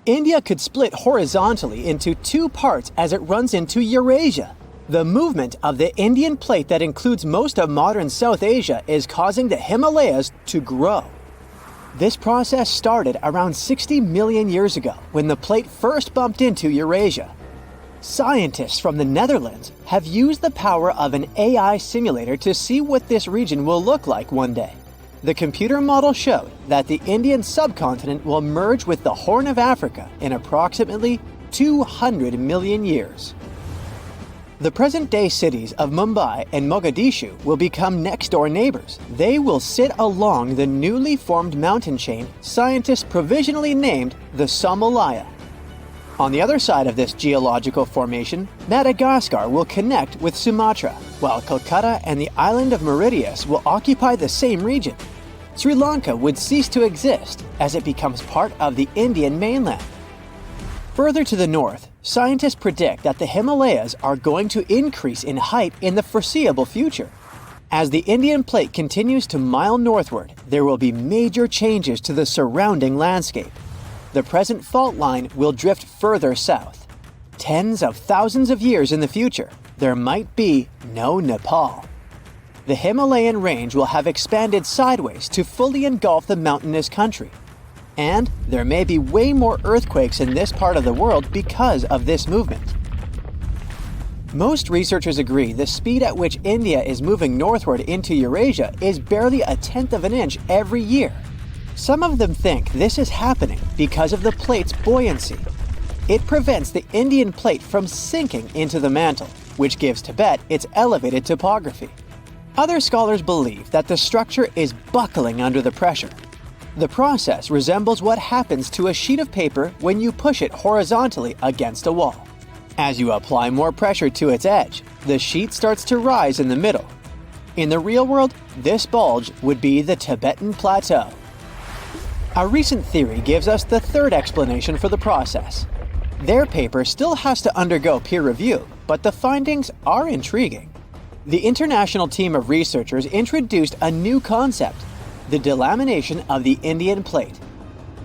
India could split horizontally into two parts as it runs into Eurasia. The movement of the Indian plate that includes most of modern South Asia is causing the Himalayas to grow. This process started around 60 million years ago when the plate first bumped into Eurasia. Scientists from the Netherlands have used the power of an AI simulator to see what this region will look like one day. The computer model showed that the Indian subcontinent will merge with the Horn of Africa in approximately 200 million years. The present-day cities of Mumbai and Mogadishu will become next-door neighbors. They will sit along the newly formed mountain chain scientists provisionally named the Somalaya. On the other side of this geological formation, Madagascar will connect with Sumatra, while Kolkata and the island of Mauritius will occupy the same region. Sri Lanka would cease to exist as it becomes part of the Indian mainland. Further to the north, scientists predict that the Himalayas are going to increase in height in the foreseeable future. As the Indian plate continues to mile northward, there will be major changes to the surrounding landscape. The present fault line will drift further south. Tens of thousands of years in the future, there might be no Nepal. The Himalayan range will have expanded sideways to fully engulf the mountainous country. And there may be way more earthquakes in this part of the world because of this movement. Most researchers agree the speed at which India is moving northward into Eurasia is barely a tenth of an inch every year. Some of them think this is happening because of the plate's buoyancy. It prevents the Indian plate from sinking into the mantle, which gives Tibet its elevated topography. Other scholars believe that the structure is buckling under the pressure. The process resembles what happens to a sheet of paper when you push it horizontally against a wall. As you apply more pressure to its edge, the sheet starts to rise in the middle. In the real world, this bulge would be the Tibetan Plateau. A recent theory gives us the third explanation for the process. Their paper still has to undergo peer review, but the findings are intriguing. The international team of researchers introduced a new concept, the delamination of the Indian plate.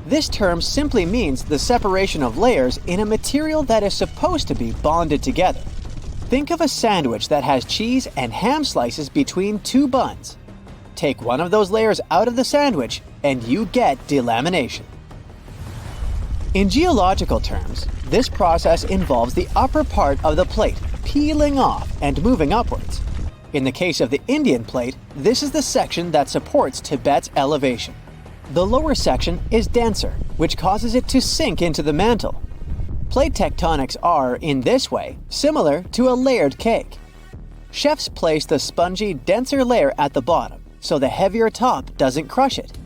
This term simply means the separation of layers in a material that is supposed to be bonded together. Think of a sandwich that has cheese and ham slices between two buns. Take one of those layers out of the sandwich, and you get delamination. In geological terms, this process involves the upper part of the plate peeling off and moving upwards. In the case of the Indian plate, this is the section that supports Tibet's elevation. The lower section is denser, which causes it to sink into the mantle. Plate tectonics are, in this way, similar to a layered cake. Chefs place the spongy, denser layer at the bottom, so the heavier top doesn't crush it.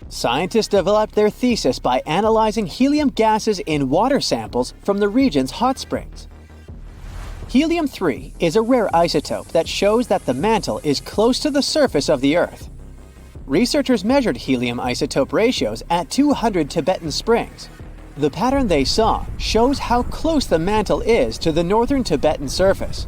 Scientists developed their thesis by analyzing helium gases in water samples from the region's hot springs. Helium-3 is a rare isotope that shows that the mantle is close to the surface of the Earth. Researchers measured helium isotope ratios at 200 Tibetan springs. The pattern they saw shows how close the mantle is to the northern Tibetan surface.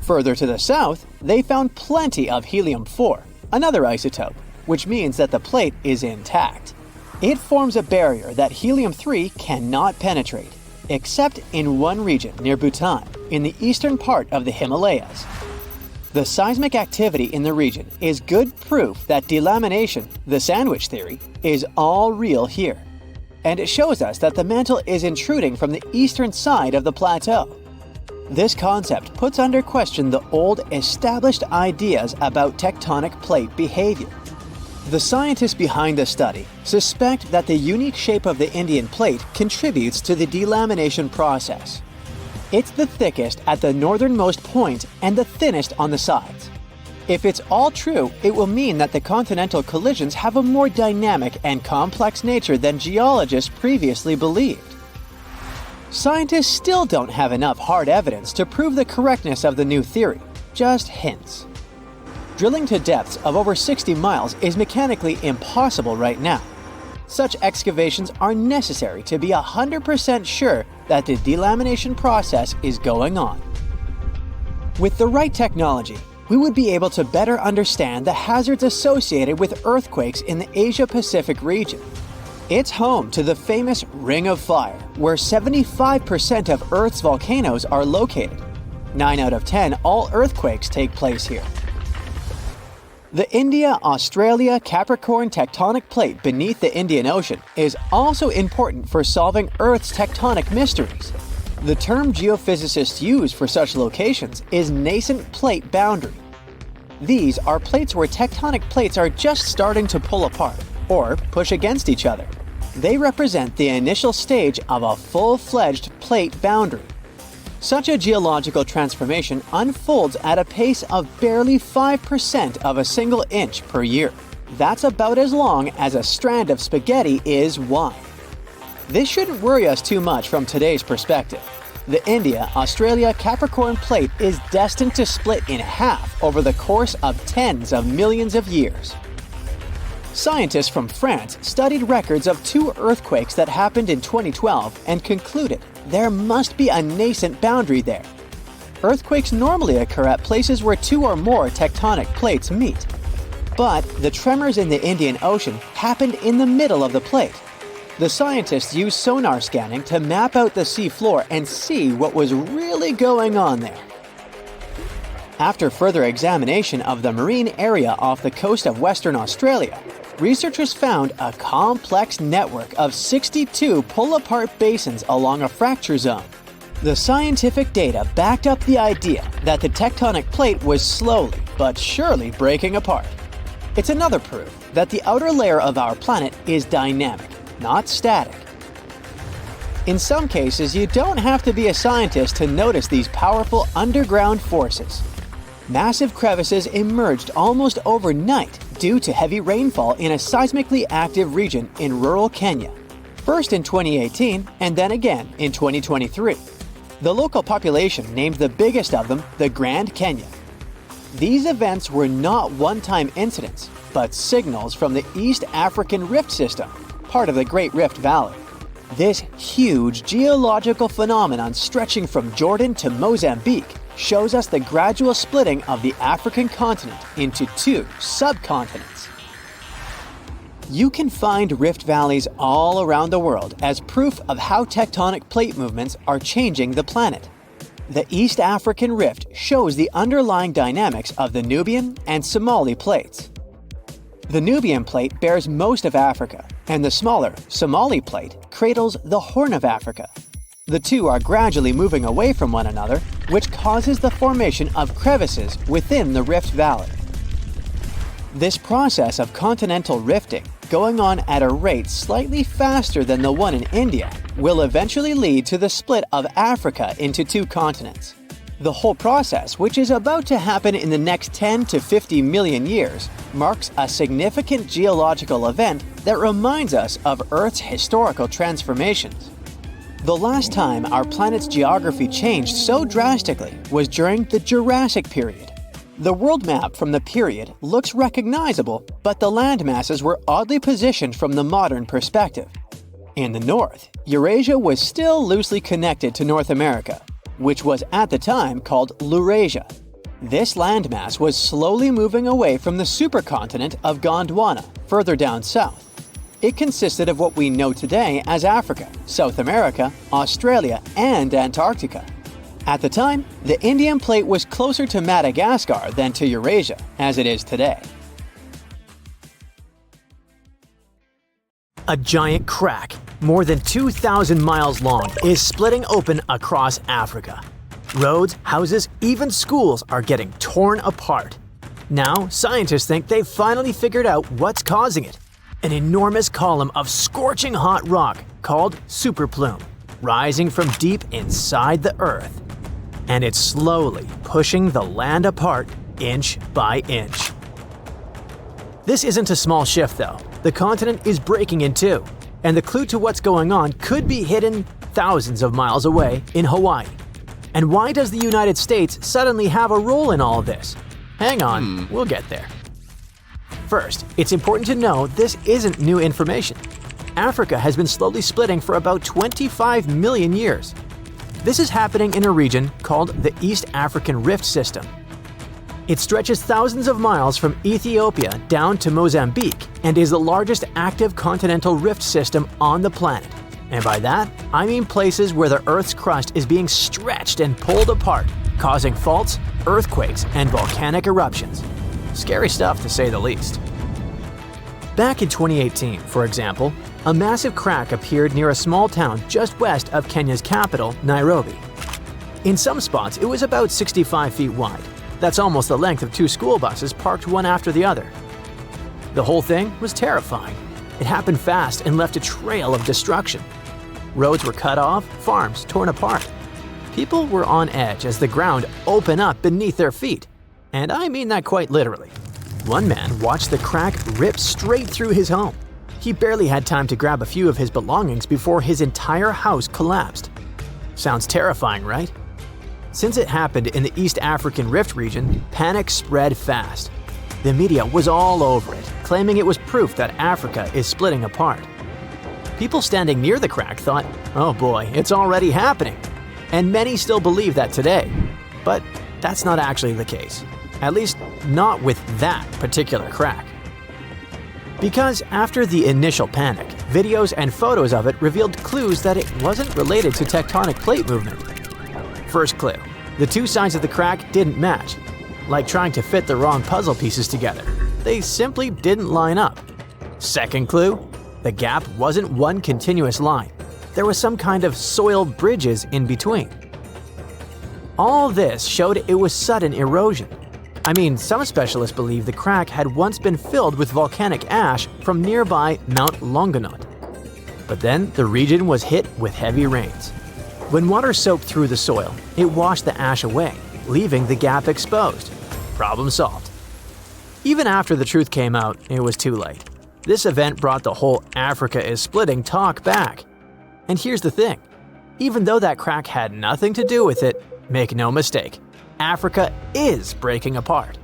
Further to the south, they found plenty of helium-4, another isotope, which means that the plate is intact. It forms a barrier that helium-3 cannot penetrate, except in one region near Bhutan, in the eastern part of the Himalayas. The seismic activity in the region is good proof that delamination, the sandwich theory, is all real here. And it shows us that the mantle is intruding from the eastern side of the plateau. This concept puts under question the old, established ideas about tectonic plate behavior. The scientists behind the study suspect that the unique shape of the Indian plate contributes to the delamination process. It's the thickest at the northernmost point and the thinnest on the sides. If it's all true, it will mean that the continental collisions have a more dynamic and complex nature than geologists previously believed. Scientists still don't have enough hard evidence to prove the correctness of the new theory, just hints. Drilling to depths of over 60 miles is mechanically impossible right now. Such excavations are necessary to be 100% sure that the delamination process is going on. With the right technology, we would be able to better understand the hazards associated with earthquakes in the Asia-Pacific region. It's home to the famous Ring of Fire, where 75% of Earth's volcanoes are located. 9 out of 10 all earthquakes take place here. The India-Australia-Capricorn tectonic plate beneath the Indian Ocean is also important for solving Earth's tectonic mysteries. The term geophysicists use for such locations is nascent plate boundary. These are plates where tectonic plates are just starting to pull apart or push against each other. They represent the initial stage of a full-fledged plate boundary. Such a geological transformation unfolds at a pace of barely 5% of a single inch per year. That's about as long as a strand of spaghetti is wide. This shouldn't worry us too much from today's perspective. The India-Australia-Capricorn plate is destined to split in half over the course of tens of millions of years. Scientists from France studied records of 2 earthquakes that happened in 2012 and concluded there must be a nascent boundary there. Earthquakes normally occur at places where 2 or more tectonic plates meet. But the tremors in the Indian Ocean happened in the middle of the plate. The scientists used sonar scanning to map out the seafloor and see what was really going on there. After further examination of the marine area off the coast of Western Australia, researchers found a complex network of 62 pull-apart basins along a fracture zone. The scientific data backed up the idea that the tectonic plate was slowly but surely breaking apart. It's another proof that the outer layer of our planet is dynamic, not static. In some cases, you don't have to be a scientist to notice these powerful underground forces. Massive crevices emerged almost overnight due to heavy rainfall in a seismically active region in rural Kenya, first in 2018 and then again in 2023. The local population named the biggest of them the Grand Canyon. These events were not one-time incidents, but signals from the East African Rift system, part of the Great Rift Valley. This huge geological phenomenon stretching from Jordan to Mozambique shows us the gradual splitting of the African continent into 2 subcontinents. You can find rift valleys all around the world as proof of how tectonic plate movements are changing the planet. The East African Rift shows the underlying dynamics of the Nubian and Somali plates. The Nubian plate bears most of Africa, and the smaller Somali plate cradles the Horn of Africa. The 2 are gradually moving away from one another, which causes the formation of crevices within the rift valley. This process of continental rifting, going on at a rate slightly faster than the one in India, will eventually lead to the split of Africa into 2 continents. The whole process, which is about to happen in the next 10 to 50 million years, marks a significant geological event that reminds us of Earth's historical transformations. The last time our planet's geography changed so drastically was during the Jurassic period. The world map from the period looks recognizable, but the land masses were oddly positioned from the modern perspective. In the north, Eurasia was still loosely connected to North America, which was at the time called Laurasia. This landmass was slowly moving away from the supercontinent of Gondwana, further down south. It consisted of what we know today as Africa, South America, Australia, and Antarctica. At the time, the Indian plate was closer to Madagascar than to Eurasia, as it is today. A giant crack, more than 2,000 miles long, is splitting open across Africa. Roads, houses, even schools are getting torn apart. Now, scientists think they've finally figured out what's causing it. An enormous column of scorching hot rock called superplume, rising from deep inside the Earth. And it's slowly pushing the land apart inch by inch. This isn't a small shift though. The continent is breaking in 2, and the clue to what's going on could be hidden thousands of miles away in Hawaii. And why does the United States suddenly have a role in all of this? Hang on, we'll get there. First, it's important to know this isn't new information. Africa has been slowly splitting for about 25 million years. This is happening in a region called the East African Rift System. It stretches thousands of miles from Ethiopia down to Mozambique and is the largest active continental rift system on the planet. And by that, I mean places where the Earth's crust is being stretched and pulled apart, causing faults, earthquakes, and volcanic eruptions. Scary stuff to say the least. Back in 2018, for example, a massive crack appeared near a small town just west of Kenya's capital, Nairobi. In some spots, it was about 65 feet wide. That's almost the length of 2 school buses parked one after the other. The whole thing was terrifying. It happened fast and left a trail of destruction. Roads were cut off, farms torn apart. People were on edge as the ground opened up beneath their feet. And I mean that quite literally. One man watched the crack rip straight through his home. He barely had time to grab a few of his belongings before his entire house collapsed. Sounds terrifying, right? Since it happened in the East African Rift region, panic spread fast. The media was all over it, claiming it was proof that Africa is splitting apart. People standing near the crack thought, oh boy, it's already happening. And many still believe that today. But that's not actually the case. At least not with that particular crack. Because after the initial panic, videos and photos of it revealed clues that it wasn't related to tectonic plate movement. First clue, the 2 sides of the crack didn't match. Like trying to fit the wrong puzzle pieces together. They simply didn't line up. Second clue, the gap wasn't one continuous line. There was some kind of soiled bridges in between. All this showed it was sudden erosion. I mean, some specialists believe the crack had once been filled with volcanic ash from nearby Mount Longonot. But then the region was hit with heavy rains. When water soaked through the soil, it washed the ash away, leaving the gap exposed. Problem solved. Even after the truth came out, it was too late. This event brought the whole Africa is splitting talk back. And here's the thing. Even though that crack had nothing to do with it, make no mistake, Africa is breaking apart.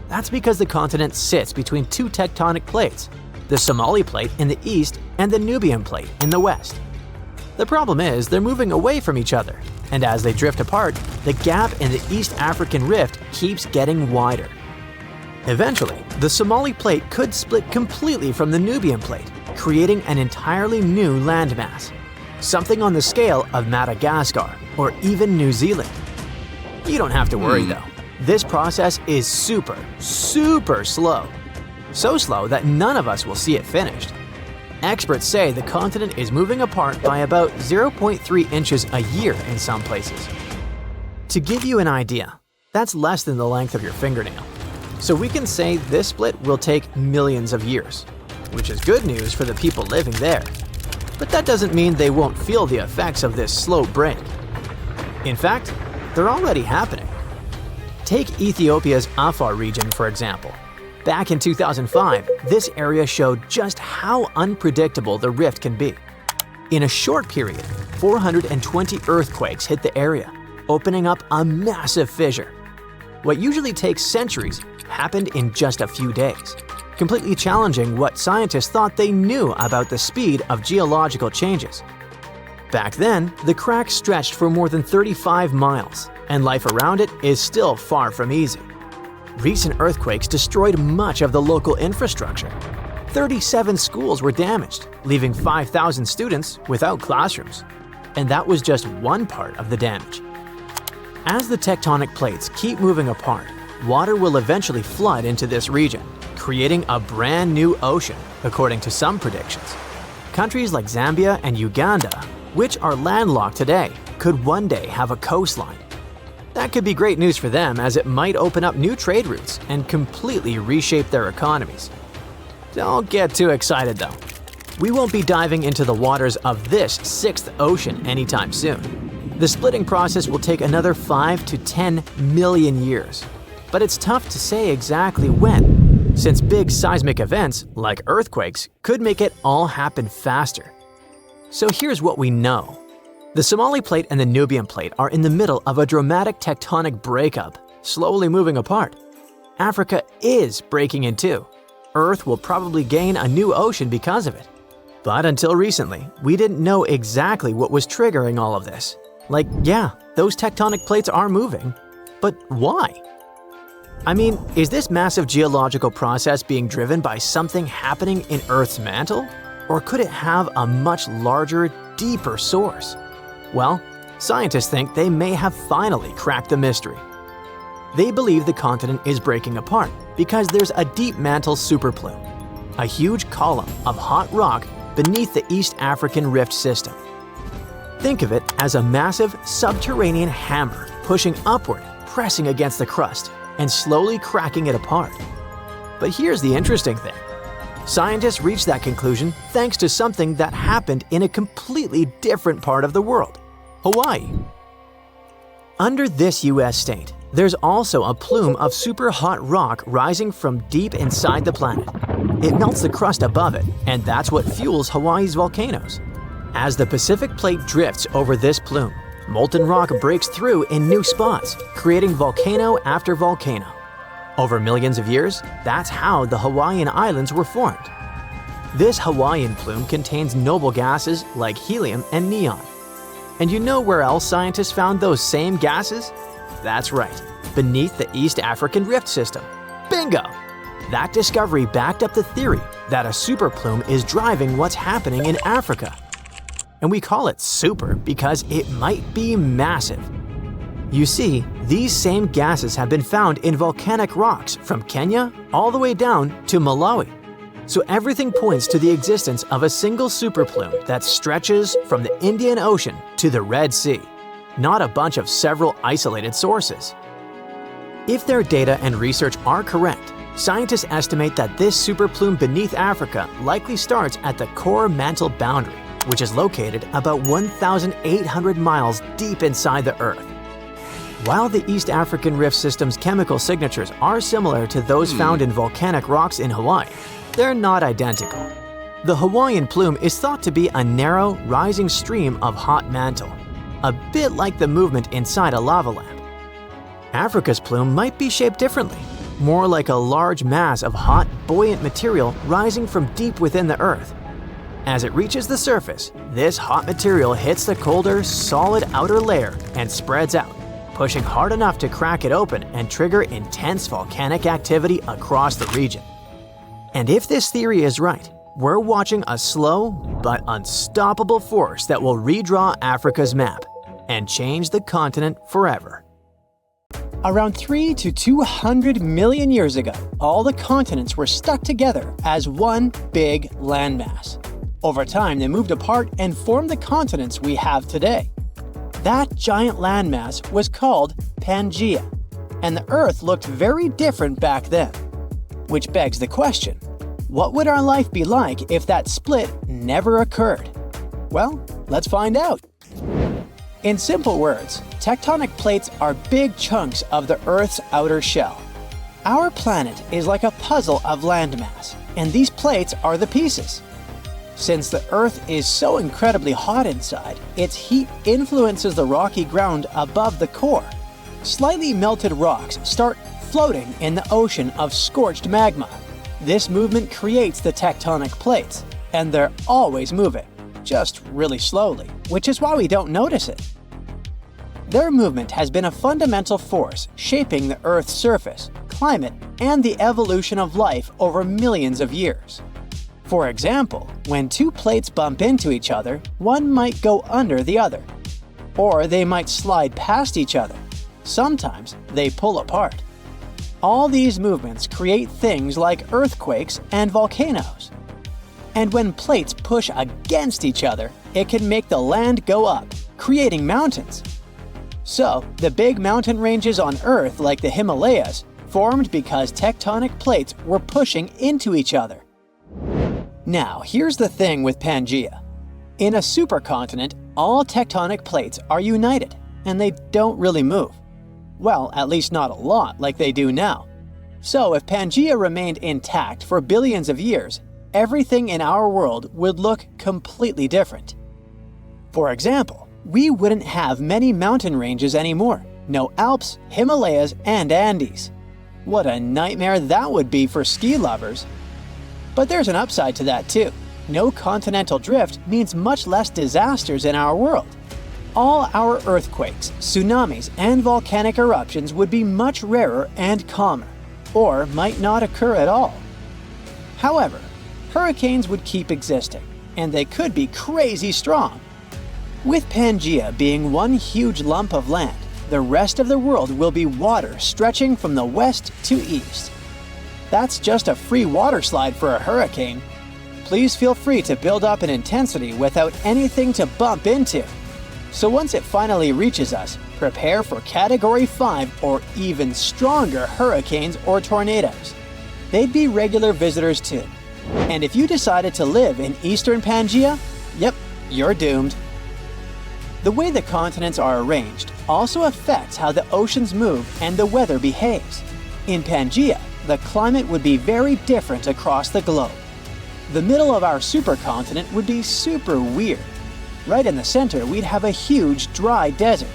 That's because the continent sits between 2 tectonic plates, the Somali Plate in the east and the Nubian Plate in the west. The problem is they're moving away from each other, and as they drift apart, the gap in the East African Rift keeps getting wider. Eventually, the Somali Plate could split completely from the Nubian Plate, creating an entirely new landmass, something on the scale of Madagascar or even New Zealand. You don't have to worry though. This process is super slow. So slow that none of us will see it finished. Experts say the continent is moving apart by about 0.3 inches a year in some places. To give you an idea, that's less than the length of your fingernail. So we can say this split will take millions of years, which is good news for the people living there. But that doesn't mean they won't feel the effects of this slow break. In fact, they're already happening. Take Ethiopia's Afar region, for example. Back in 2005, this area showed just how unpredictable the rift can be. In a short period, 420 earthquakes hit the area, opening up a massive fissure. What usually takes centuries happened in just a few days, completely challenging what scientists thought they knew about the speed of geological changes. Back then, the crack stretched for more than 35 miles, and life around it is still far from easy. Recent earthquakes destroyed much of the local infrastructure. 37 schools were damaged, leaving 5,000 students without classrooms. And that was just one part of the damage. As the tectonic plates keep moving apart, water will eventually flood into this region, creating a brand new ocean, according to some predictions. Countries like Zambia and Uganda, which are landlocked today, could one day have a coastline. That could be great news for them, as it might open up new trade routes and completely reshape their economies. Don't get too excited though. We won't be diving into the waters of this 6th ocean anytime soon. The splitting process will take another 5 to 10 million years. But it's tough to say exactly when, since big seismic events, like earthquakes, could make it all happen faster. So here's what we know. The Somali Plate and the Nubian Plate are in the middle of a dramatic tectonic breakup, slowly moving apart. Africa is breaking in two. Earth will probably gain a new ocean because of it. But until recently, we didn't know exactly what was triggering all of this. Like, yeah, those tectonic plates are moving, but why? I mean, is this massive geological process being driven by something happening in Earth's mantle? Or could it have a much larger, deeper source? Well, scientists think they may have finally cracked the mystery. They believe the continent is breaking apart because there's a deep mantle superplume, a huge column of hot rock beneath the East African Rift system. Think of it as a massive subterranean hammer pushing upward, pressing against the crust, and slowly cracking it apart. But here's the interesting thing. Scientists reached that conclusion thanks to something that happened in a completely different part of the world, Hawaii. Under this US state, there's also a plume of super hot rock rising from deep inside the planet. It melts the crust above it, and that's what fuels Hawaii's volcanoes. As the Pacific Plate drifts over this plume, molten rock breaks through in new spots, creating volcano after volcano. Over millions of years, that's how the Hawaiian Islands were formed. This Hawaiian plume contains noble gases like helium and neon. And you know where else scientists found those same gases? That's right, beneath the East African Rift system. Bingo! That discovery backed up the theory that a superplume is driving what's happening in Africa. And we call it super because it might be massive. You see, these same gases have been found in volcanic rocks from Kenya all the way down to Malawi. So everything points to the existence of a single superplume that stretches from the Indian Ocean to the Red Sea, not a bunch of several isolated sources. If their data and research are correct, scientists estimate that this superplume beneath Africa likely starts at the core mantle boundary, which is located about 1,800 miles deep inside the Earth. While the East African Rift system's chemical signatures are similar to those found in volcanic rocks in Hawaii, they're not identical. The Hawaiian plume is thought to be a narrow, rising stream of hot mantle, a bit like the movement inside a lava lamp. Africa's plume might be shaped differently, more like a large mass of hot, buoyant material rising from deep within the Earth. As it reaches the surface, this hot material hits the colder, solid outer layer and spreads out, pushing hard enough to crack it open and trigger intense volcanic activity across the region. And if this theory is right, we're watching a slow but unstoppable force that will redraw Africa's map and change the continent forever. Around 3 to 200 million years ago, all the continents were stuck together as one big landmass. Over time, they moved apart and formed the continents we have today. That giant landmass was called Pangaea, and the Earth looked very different back then. Which begs the question, what would our life be like if that split never occurred? Well, let's find out. In simple words, tectonic plates are big chunks of the Earth's outer shell. Our planet is like a puzzle of landmass, and these plates are the pieces. Since the Earth is so incredibly hot inside, its heat influences the rocky ground above the core. Slightly melted rocks start floating in the ocean of scorched magma. This movement creates the tectonic plates, and they're always moving, just really slowly, which is why we don't notice it. Their movement has been a fundamental force shaping the Earth's surface, climate, and the evolution of life over millions of years. For example, when two plates bump into each other, one might go under the other. Or they might slide past each other. Sometimes they pull apart. All these movements create things like earthquakes and volcanoes. And when plates push against each other, it can make the land go up, creating mountains. So, the big mountain ranges on Earth like the Himalayas formed because tectonic plates were pushing into each other. Now, here's the thing with Pangaea. In a supercontinent, all tectonic plates are united, and they don't really move. Well, at least not a lot like they do now. So if Pangaea remained intact for billions of years, everything in our world would look completely different. For example, we wouldn't have many mountain ranges anymore. No Alps, Himalayas, and Andes. What a nightmare that would be for ski lovers. But there's an upside to that too. No continental drift means much less disasters in our world. All our earthquakes, tsunamis, and volcanic eruptions would be much rarer and calmer. or might not occur at all. However, hurricanes would keep existing, and they could be crazy strong. With Pangaea being one huge lump of land, the rest of the world will be water stretching from the west to east. That's just a free water slide for a hurricane. Please feel free to build up in intensity without anything to bump into. So once it finally reaches us, prepare for Category 5 or even stronger hurricanes or tornadoes. They'd be regular visitors too. And if you decided to live in eastern Pangaea, yep, you're doomed. The way the continents are arranged also affects how the oceans move and the weather behaves. In Pangaea, the climate would be very different across the globe. The middle of our supercontinent would be super weird. Right in the center, we'd have a huge dry desert.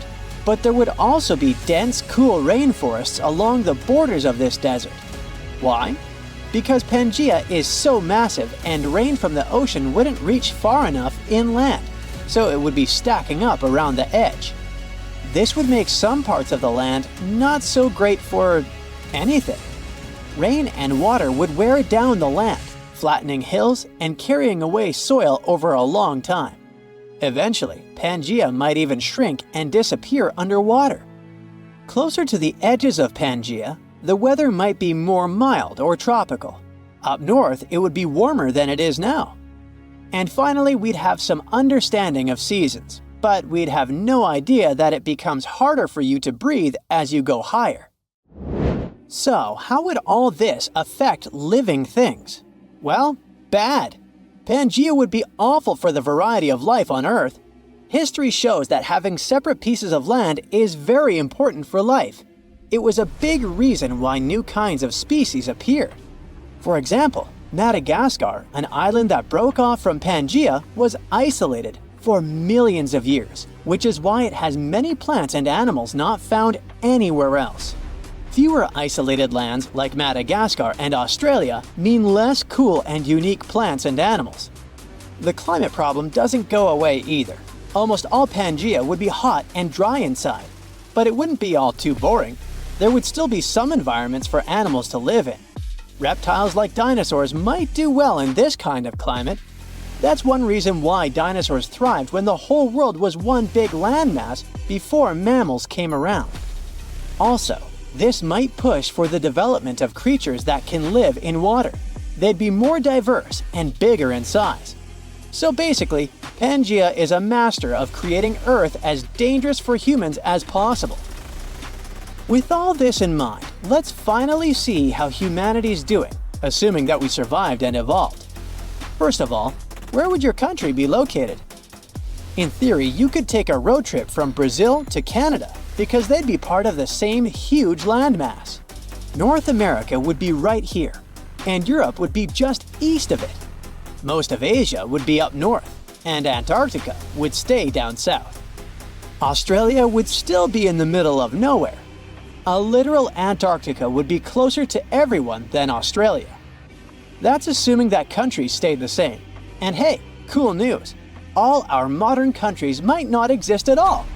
But there would also be dense, cool rainforests along the borders of this desert. Why? Because Pangaea is so massive and rain from the ocean wouldn't reach far enough inland, so it would be stacking up around the edge. This would make some parts of the land not so great for anything. Rain and water would wear down the land, flattening hills and carrying away soil over a long time. Eventually, Pangaea might even shrink and disappear underwater. Closer to the edges of Pangaea, the weather might be more mild or tropical. Up north, it would be warmer than it is now. And finally, we'd have some understanding of seasons, but we'd have no idea that it becomes harder for you to breathe as you go higher. So, how would all this affect living things? Well, bad. Pangaea would be awful for the variety of life on Earth. History shows that having separate pieces of land is very important for life. It was a big reason why new kinds of species appeared. For example, Madagascar, an island that broke off from Pangaea, was isolated for millions of years, which is why it has many plants and animals not found anywhere else. Fewer isolated lands like Madagascar and Australia mean less cool and unique plants and animals. The climate problem doesn't go away either. Almost all Pangaea would be hot and dry inside, but it wouldn't be all too boring. There would still be some environments for animals to live in. Reptiles like dinosaurs might do well in this kind of climate. That's one reason why dinosaurs thrived when the whole world was one big landmass before mammals came around. Also, this might push for the development of creatures that can live in water. They'd be more diverse and bigger in size. So basically, Pangaea is a master of creating Earth as dangerous for humans as possible. With all this in mind, let's finally see how humanity's doing, assuming that we survived and evolved. First of all, where would your country be located? In theory, you could take a road trip from Brazil to Canada, because they'd be part of the same huge landmass. North America would be right here, and Europe would be just east of it. Most of Asia would be up north, and Antarctica would stay down south. Australia would still be in the middle of nowhere. A literal Antarctica would be closer to everyone than Australia. That's assuming that countries stayed the same. And hey, cool news! All our modern countries might not exist at all.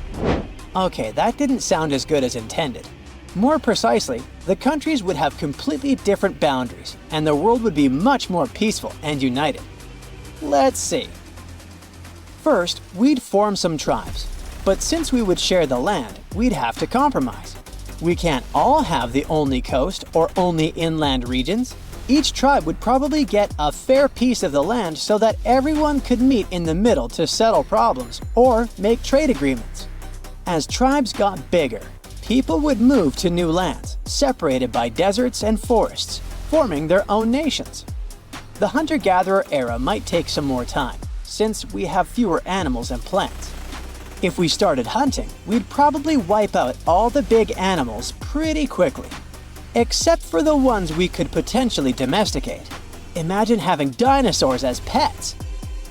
Okay, that didn't sound as good as intended. More precisely, the countries would have completely different boundaries, and the world would be much more peaceful and united. Let's see. First, we'd form some tribes. But since we would share the land, we'd have to compromise. We can't all have the only coast or only inland regions. Each tribe would probably get a fair piece of the land so that everyone could meet in the middle to settle problems or make trade agreements. As tribes got bigger, people would move to new lands, separated by deserts and forests, forming their own nations. The hunter-gatherer era might take some more time, since we have fewer animals and plants. If we started hunting, we'd probably wipe out all the big animals pretty quickly. Except for the ones we could potentially domesticate. Imagine having dinosaurs as pets!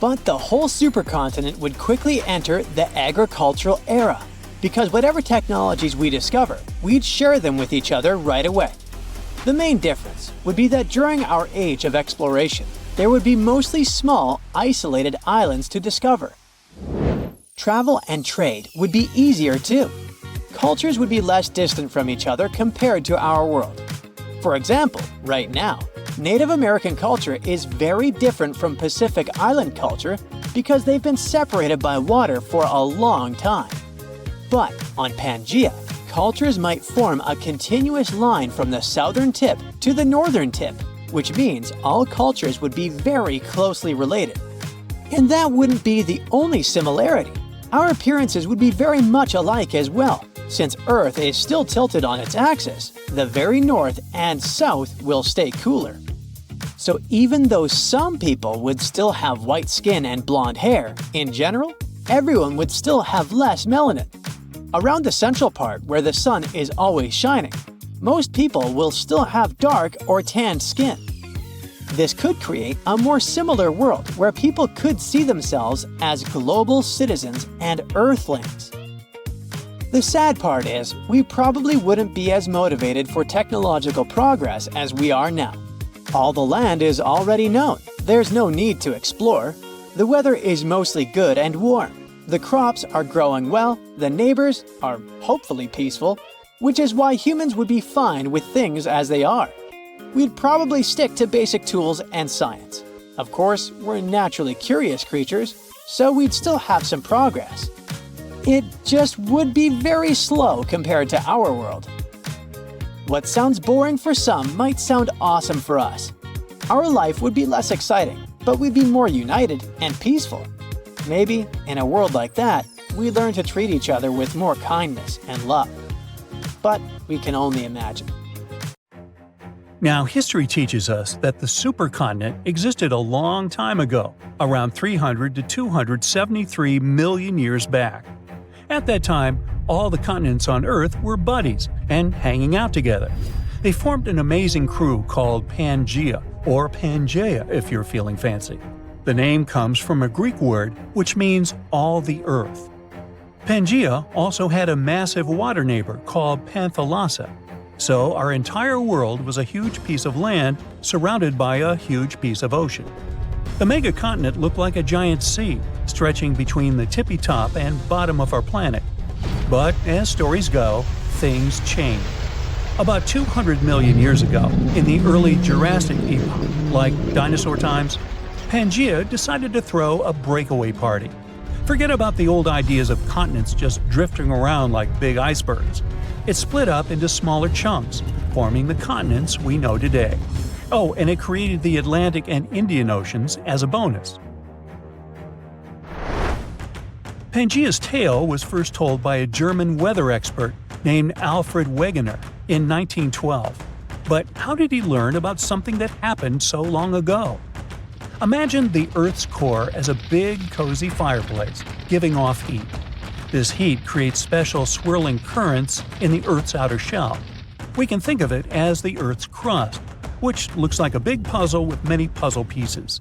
But the whole supercontinent would quickly enter the agricultural era, because whatever technologies we discover, we'd share them with each other right away. The main difference would be that during our age of exploration, there would be mostly small, isolated islands to discover. Travel and trade would be easier too. Cultures would be less distant from each other compared to our world. For example, right now, Native American culture is very different from Pacific Island culture because they've been separated by water for a long time. But on Pangaea, cultures might form a continuous line from the southern tip to the northern tip, which means all cultures would be very closely related. And that wouldn't be the only similarity. Our appearances would be very much alike as well. Since Earth is still tilted on its axis, the very north and south will stay cooler. So even though some people would still have white skin and blonde hair, in general, everyone would still have less melanin. Around the central part where the sun is always shining, most people will still have dark or tanned skin. This could create a more similar world where people could see themselves as global citizens and Earthlings. The sad part is, we probably wouldn't be as motivated for technological progress as we are now. All the land is already known. There's no need to explore. The weather is mostly good and warm. The crops are growing well, the neighbors are hopefully peaceful, which is why humans would be fine with things as they are. We'd probably stick to basic tools and science. Of course, we're naturally curious creatures, so we'd still have some progress. It just would be very slow compared to our world. What sounds boring for some might sound awesome for us. Our life would be less exciting, but we'd be more united and peaceful. Maybe, in a world like that, we learn to treat each other with more kindness and love. But we can only imagine. Now, history teaches us that the supercontinent existed a long time ago, around 300 to 273 million years back. At that time, all the continents on Earth were buddies and hanging out together. They formed an amazing crew called Pangaea, or Pangaea if you're feeling fancy. The name comes from a Greek word which means all the Earth. Pangaea also had a massive water neighbor called Panthalassa. So our entire world was a huge piece of land surrounded by a huge piece of ocean. The megacontinent looked like a giant sea, stretching between the tippy top and bottom of our planet. But as stories go, things change. About 200 million years ago, in the early Jurassic epoch, like dinosaur times, Pangaea decided to throw a breakaway party. Forget about the old ideas of continents just drifting around like big icebergs. It split up into smaller chunks, forming the continents we know today. Oh, and it created the Atlantic and Indian Oceans as a bonus. Pangaea's tale was first told by a German weather expert named Alfred Wegener in 1912. But how did he learn about something that happened so long ago? Imagine the Earth's core as a big, cozy fireplace, giving off heat. This heat creates special swirling currents in the Earth's outer shell. We can think of it as the Earth's crust, which looks like a big puzzle with many puzzle pieces.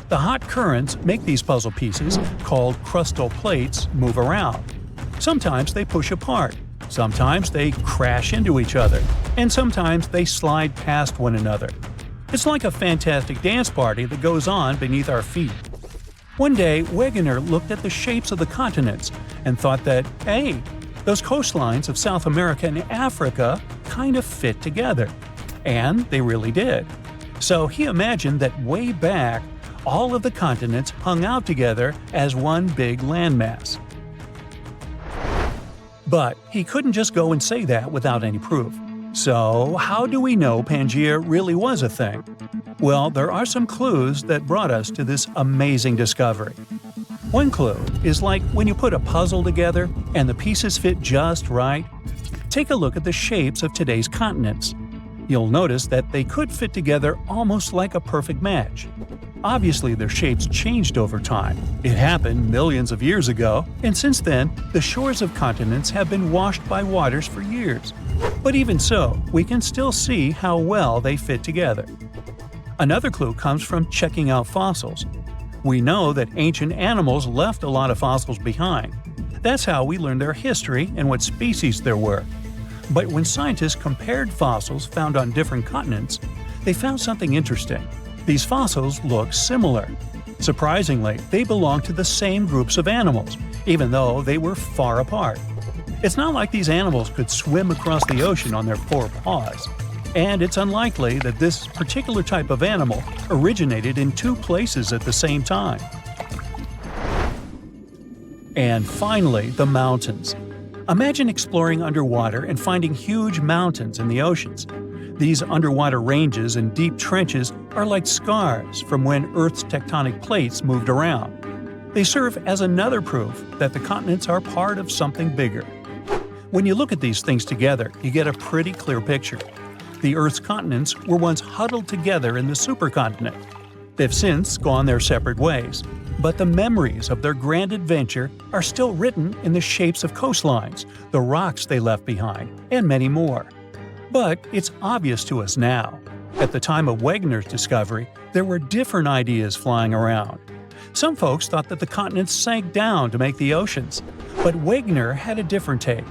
The hot currents make these puzzle pieces, called crustal plates, move around. Sometimes they push apart, sometimes they crash into each other, and sometimes they slide past one another. It's like a fantastic dance party that goes on beneath our feet. One day, Wegener looked at the shapes of the continents and thought that, hey, those coastlines of South America and Africa kind of fit together. And they really did. So he imagined that way back, all of the continents hung out together as one big landmass. But he couldn't just go and say that without any proof. So how do we know Pangaea really was a thing? Well, there are some clues that brought us to this amazing discovery. One clue is like when you put a puzzle together and the pieces fit just right. Take a look at the shapes of today's continents. You'll notice that they could fit together almost like a perfect match. Obviously, their shapes changed over time. It happened millions of years ago, and since then, the shores of continents have been washed by waters for years. But even so, we can still see how well they fit together. Another clue comes from checking out fossils. We know that ancient animals left a lot of fossils behind. That's how we learned their history and what species there were. But when scientists compared fossils found on different continents, they found something interesting. These fossils look similar. Surprisingly, they belong to the same groups of animals, even though they were far apart. It's not like these animals could swim across the ocean on their four paws. and it's unlikely that this particular type of animal originated in two places at the same time. And finally, the mountains. Imagine exploring underwater and finding huge mountains in the oceans. These underwater ranges and deep trenches are like scars from when Earth's tectonic plates moved around. They serve as another proof that the continents are part of something bigger. When you look at these things together, you get a pretty clear picture. The Earth's continents were once huddled together in the supercontinent. They've since gone their separate ways, but the memories of their grand adventure are still written in the shapes of coastlines, the rocks they left behind, and many more. But it's obvious to us now. At the time of Wegener's discovery, there were different ideas flying around. Some folks thought that the continents sank down to make the oceans, but Wegener had a different take.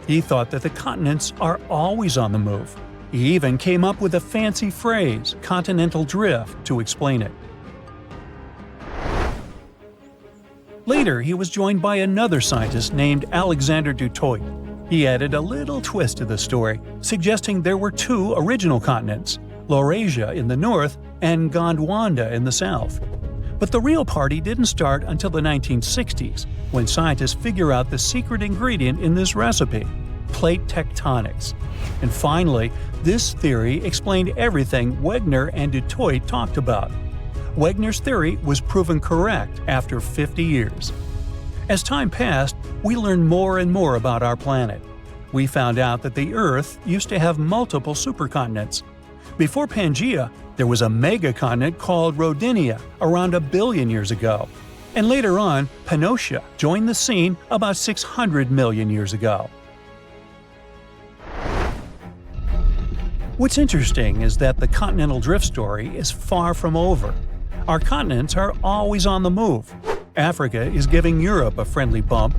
He thought that the continents are always on the move. He even came up with a fancy phrase, continental drift, to explain it. Later, he was joined by another scientist named Alexander du Toit. He added a little twist to the story, suggesting there were two original continents, Laurasia in the north and Gondwana in the south. But the real party didn't start until the 1960s, when scientists figure out the secret ingredient in this recipe, plate tectonics. And finally, this theory explained everything Wegener and du Toit talked about. Wegener's theory was proven correct after 50 years. As time passed, we learned more and more about our planet. We found out that the Earth used to have multiple supercontinents. Before Pangaea, there was a megacontinent called Rodinia around 1 billion years ago. And later on, Pannotia joined the scene about 600 million years ago. What's interesting is that the continental drift story is far from over. Our continents are always on the move. Africa is giving Europe a friendly bump,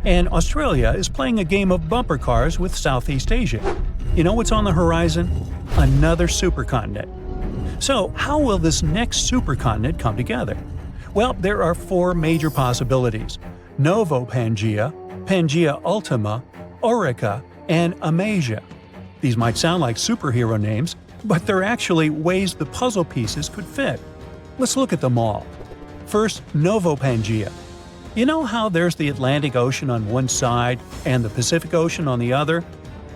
and Australia is playing a game of bumper cars with Southeast Asia. You know what's on the horizon? Another supercontinent. So, how will this next supercontinent come together? Well, there are 4 major possibilities: Novo Pangaea, Pangaea Ultima, Orica, and Amasia. These might sound like superhero names, but they're actually ways the puzzle pieces could fit. Let's look at them all. First, Novo Pangaea. You know how there's the Atlantic Ocean on one side and the Pacific Ocean on the other?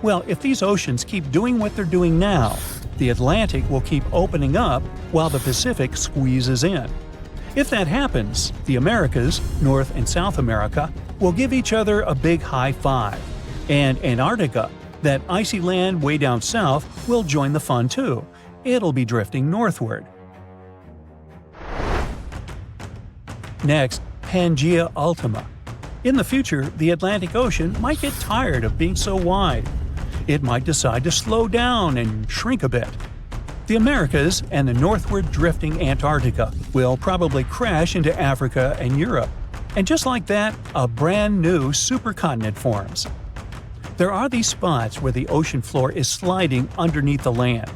Well, if these oceans keep doing what they're doing now, the Atlantic will keep opening up while the Pacific squeezes in. If that happens, the Americas, North and South America, will give each other a big high five. And Antarctica, that icy land way down south, will join the fun too. It'll be drifting northward. Next, Pangaea Ultima. In the future, the Atlantic Ocean might get tired of being so wide. It might decide to slow down and shrink a bit. The Americas and the northward drifting Antarctica will probably crash into Africa and Europe. And just like that, a brand new supercontinent forms. There are these spots where the ocean floor is sliding underneath the land.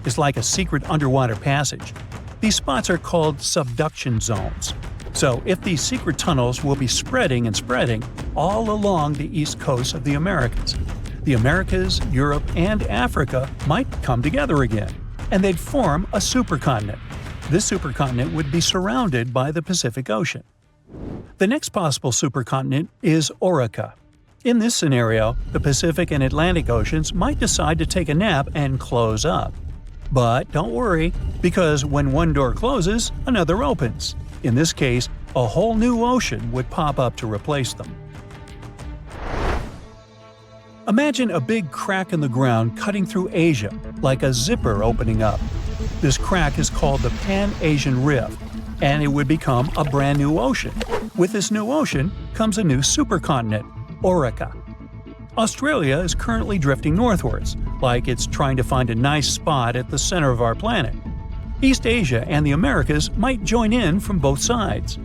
It's like a secret underwater passage. These spots are called subduction zones. So if these secret tunnels will be spreading and spreading all along the east coast of the Americas. The Americas, Europe, and Africa might come together again, and they'd form a supercontinent. This supercontinent would be surrounded by the Pacific Ocean. The next possible supercontinent is Orica. In this scenario, the Pacific and Atlantic Oceans might decide to take a nap and close up. But don't worry, because when one door closes, another opens. In this case, a whole new ocean would pop up to replace them. Imagine a big crack in the ground cutting through Asia, like a zipper opening up. This crack is called the Pan-Asian Rift, and it would become a brand new ocean. With this new ocean comes a new supercontinent, Orica. Australia is currently drifting northwards, like it's trying to find a nice spot at the center of our planet. East Asia and the Americas might join in from both sides.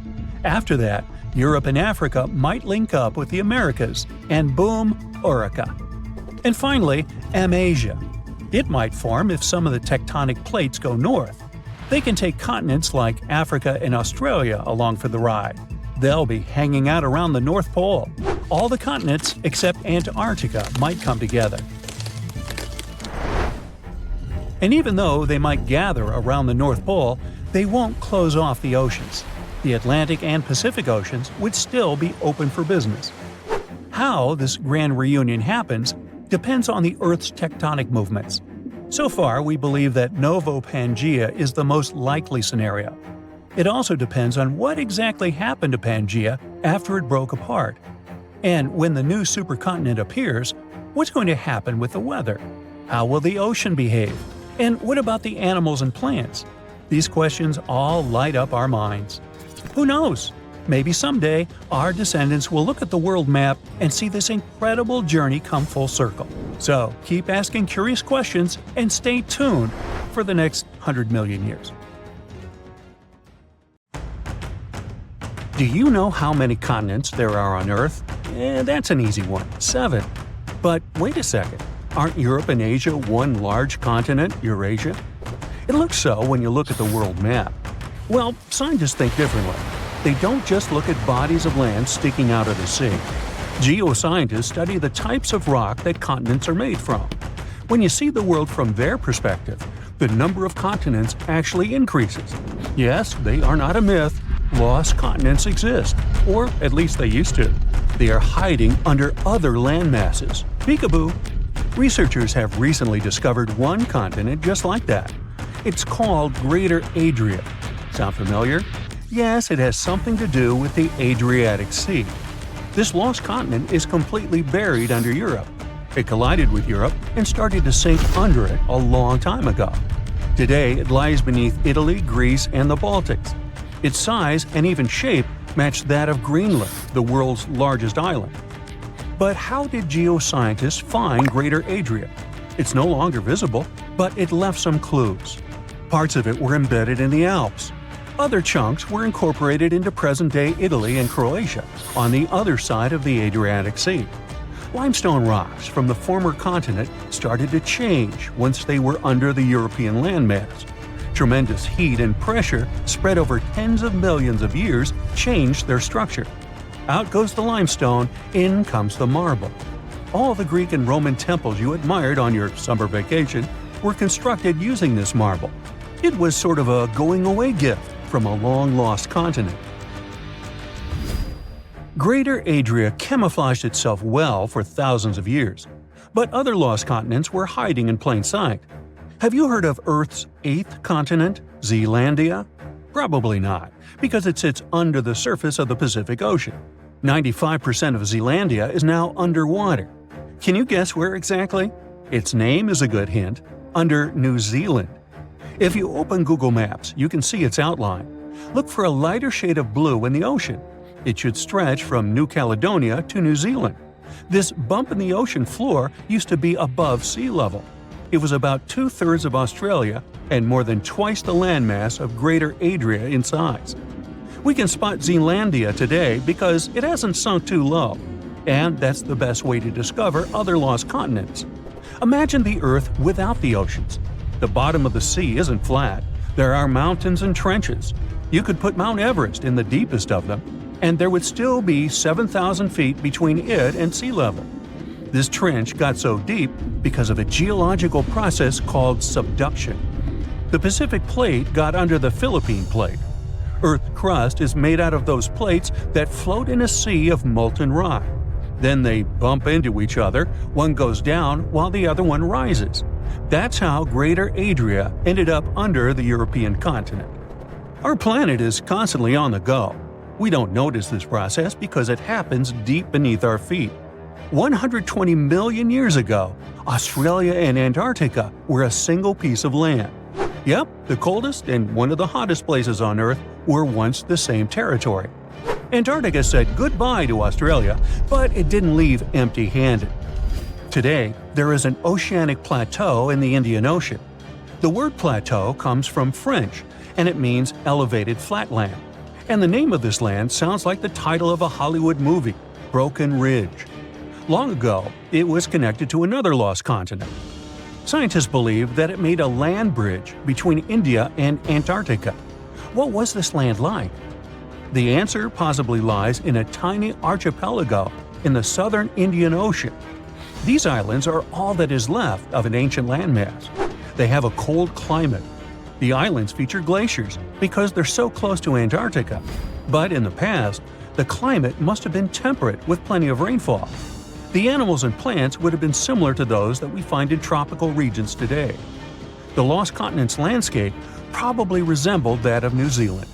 After that, Europe and Africa might link up with the Americas, and boom, Orica. And finally, Amasia. It might form if some of the tectonic plates go north. They can take continents like Africa and Australia along for the ride. They'll be hanging out around the North Pole. All the continents except Antarctica might come together. And even though they might gather around the North Pole, they won't close off the oceans. The Atlantic and Pacific Oceans would still be open for business. How this grand reunion happens depends on the Earth's tectonic movements. So far, we believe that Novo Pangea is the most likely scenario. It also depends on what exactly happened to Pangea after it broke apart. And when the new supercontinent appears, what's going to happen with the weather? How will the ocean behave? And what about the animals and plants? These questions all light up our minds. Who knows? Maybe someday our descendants will look at the world map and see this incredible journey come full circle. So keep asking curious questions and stay tuned for the next 100 million years. Do you know how many continents there are on Earth? That's an easy one, 7. But wait a second, aren't Europe and Asia one large continent, Eurasia? It looks so when you look at the world map. Well, scientists think differently. They don't just look at bodies of land sticking out of the sea. Geoscientists study the types of rock that continents are made from. When you see the world from their perspective, the number of continents actually increases. Yes, they are not a myth. Lost continents exist, or at least they used to. They are hiding under other land masses. Peekaboo! Researchers have recently discovered one continent just like that. It's called Greater Adria. Sound familiar? Yes, it has something to do with the Adriatic Sea. This lost continent is completely buried under Europe. It collided with Europe and started to sink under it a long time ago. Today, it lies beneath Italy, Greece, and the Baltics. Its size and even shape match that of Greenland, the world's largest island. But how did geoscientists find Greater Adria? It's no longer visible, but it left some clues. Parts of it were embedded in the Alps. Other chunks were incorporated into present-day Italy and Croatia, on the other side of the Adriatic Sea. Limestone rocks from the former continent started to change once they were under the European landmass. Tremendous heat and pressure spread over tens of millions of years changed their structure. Out goes the limestone, in comes the marble. All the Greek and Roman temples you admired on your summer vacation were constructed using this marble. It was sort of a going-away gift from a long-lost continent. Greater Adria camouflaged itself well for thousands of years, but other lost continents were hiding in plain sight. Have you heard of Earth's 8th continent, Zealandia? Probably not, because it sits under the surface of the Pacific Ocean. 95% of Zealandia is now underwater. Can you guess where exactly? Its name is a good hint, under New Zealand. If you open Google Maps, you can see its outline. Look for a lighter shade of blue in the ocean. It should stretch from New Caledonia to New Zealand. This bump in the ocean floor used to be above sea level. It was about 2/3 of Australia and more than twice the landmass of Greater Adria in size. We can spot Zealandia today because it hasn't sunk too low, and that's the best way to discover other lost continents. Imagine the Earth without the oceans. The bottom of the sea isn't flat. There are mountains and trenches. You could put Mount Everest in the deepest of them, and there would still be 7,000 feet between it and sea level. This trench got so deep because of a geological process called subduction. The Pacific Plate got under the Philippine Plate. Earth's crust is made out of those plates that float in a sea of molten rock. Then they bump into each other, one goes down while the other one rises. That's how Greater Adria ended up under the European continent. Our planet is constantly on the go. We don't notice this process because it happens deep beneath our feet. 120 million years ago, Australia and Antarctica were a single piece of land. Yep, the coldest and one of the hottest places on Earth were once the same territory. Antarctica said goodbye to Australia, but it didn't leave empty-handed. Today, there is an oceanic plateau in the Indian Ocean. The word plateau comes from French, and it means elevated flatland. And the name of this land sounds like the title of a Hollywood movie, Broken Ridge. Long ago, it was connected to another lost continent. Scientists believe that it made a land bridge between India and Antarctica. What was this land like? The answer possibly lies in a tiny archipelago in the southern Indian Ocean. These islands are all that is left of an ancient landmass. They have a cold climate. The islands feature glaciers because they're so close to Antarctica. But in the past, the climate must have been temperate with plenty of rainfall. The animals and plants would have been similar to those that we find in tropical regions today. The Lost Continents landscape probably resembled that of New Zealand.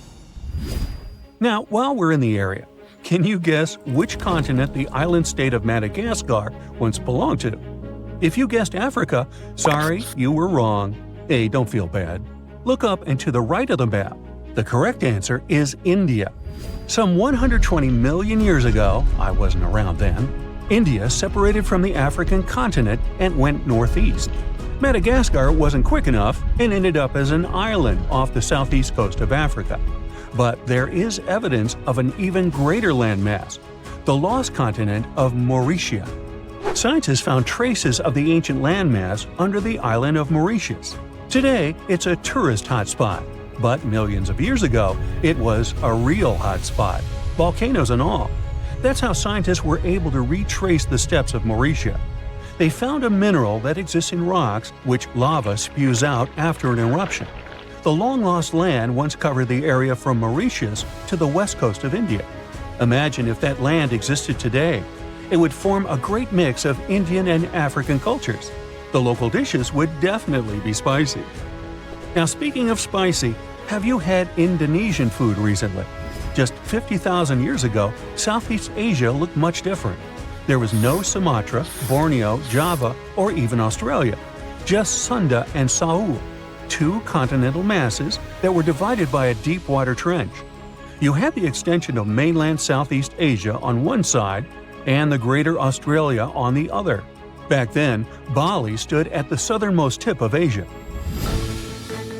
Now, while we're in the area, can you guess which continent the island state of Madagascar once belonged to? If you guessed Africa, sorry, you were wrong. Hey, don't feel bad. Look up and to the right of the map. The correct answer is India. Some 120 million years ago, I wasn't around then, India separated from the African continent and went northeast. Madagascar wasn't quick enough and ended up as an island off the southeast coast of Africa. But there is evidence of an even greater landmass, the lost continent of Mauritius. Scientists found traces of the ancient landmass under the island of Mauritius. Today, it's a tourist hotspot, but millions of years ago, it was a real hotspot, volcanoes and all. That's how scientists were able to retrace the steps of Mauritius. They found a mineral that exists in rocks which lava spews out after an eruption. The long-lost land once covered the area from Mauritius to the west coast of India. Imagine if that land existed today. It would form a great mix of Indian and African cultures. The local dishes would definitely be spicy. Now, speaking of spicy, have you had Indonesian food recently? Just 50,000 years ago, Southeast Asia looked much different. There was no Sumatra, Borneo, Java, or even Australia. Just Sunda and Saul, two continental masses that were divided by a deep water trench. You had the extension of mainland Southeast Asia on one side and the Greater Australia on the other. Back then, Bali stood at the southernmost tip of Asia.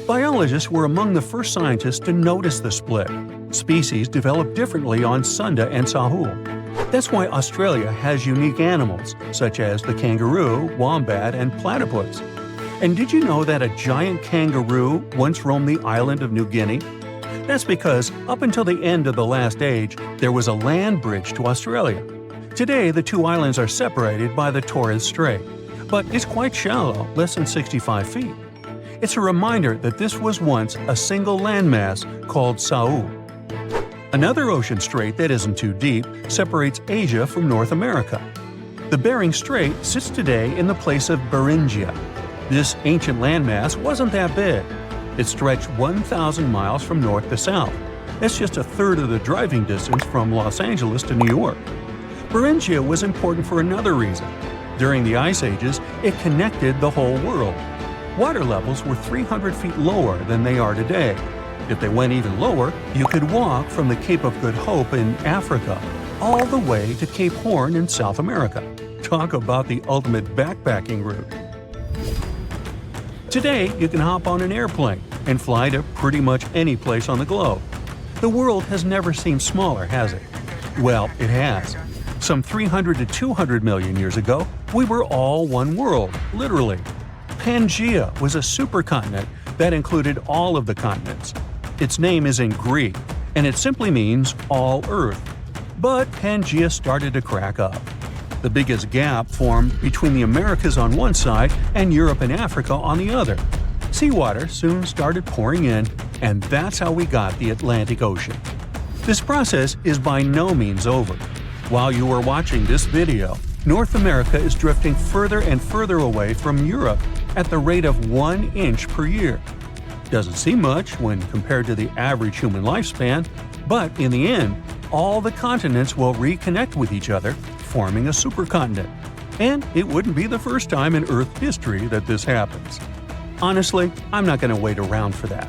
Biologists were among the first scientists to notice the split. Species developed differently on Sunda and Sahul. That's why Australia has unique animals, such as the kangaroo, wombat, and platypus. And did you know that a giant kangaroo once roamed the island of New Guinea? That's because, up until the end of the last age, there was a land bridge to Australia. Today, the two islands are separated by the Torres Strait, but it's quite shallow, less than 65 feet. It's a reminder that this was once a single landmass called Saul. Another ocean strait that isn't too deep separates Asia from North America. The Bering Strait sits today in the place of Beringia. This ancient landmass wasn't that big. It stretched 1,000 miles from north to south. That's just a third of the driving distance from Los Angeles to New York. Beringia was important for another reason. During the Ice Ages, it connected the whole world. Water levels were 300 feet lower than they are today. If they went even lower, you could walk from the Cape of Good Hope in Africa all the way to Cape Horn in South America. Talk about the ultimate backpacking route. Today, you can hop on an airplane and fly to pretty much any place on the globe. The world has never seemed smaller, has it? Well, it has. Some 300 to 200 million years ago, we were all one world, literally. Pangaea was a supercontinent that included all of the continents. Its name is in Greek, and it simply means all Earth. But Pangaea started to crack up. The biggest gap formed between the Americas on one side and Europe and Africa on the other. Seawater soon started pouring in, and that's how we got the Atlantic Ocean. This process is by no means over. While you are watching this video, North America is drifting further and further away from Europe at the rate of 1 inch per year. Doesn't seem much when compared to the average human lifespan, but in the end, all the continents will reconnect with each other, forming a supercontinent. And it wouldn't be the first time in Earth history that this happens. Honestly, I'm not going to wait around for that.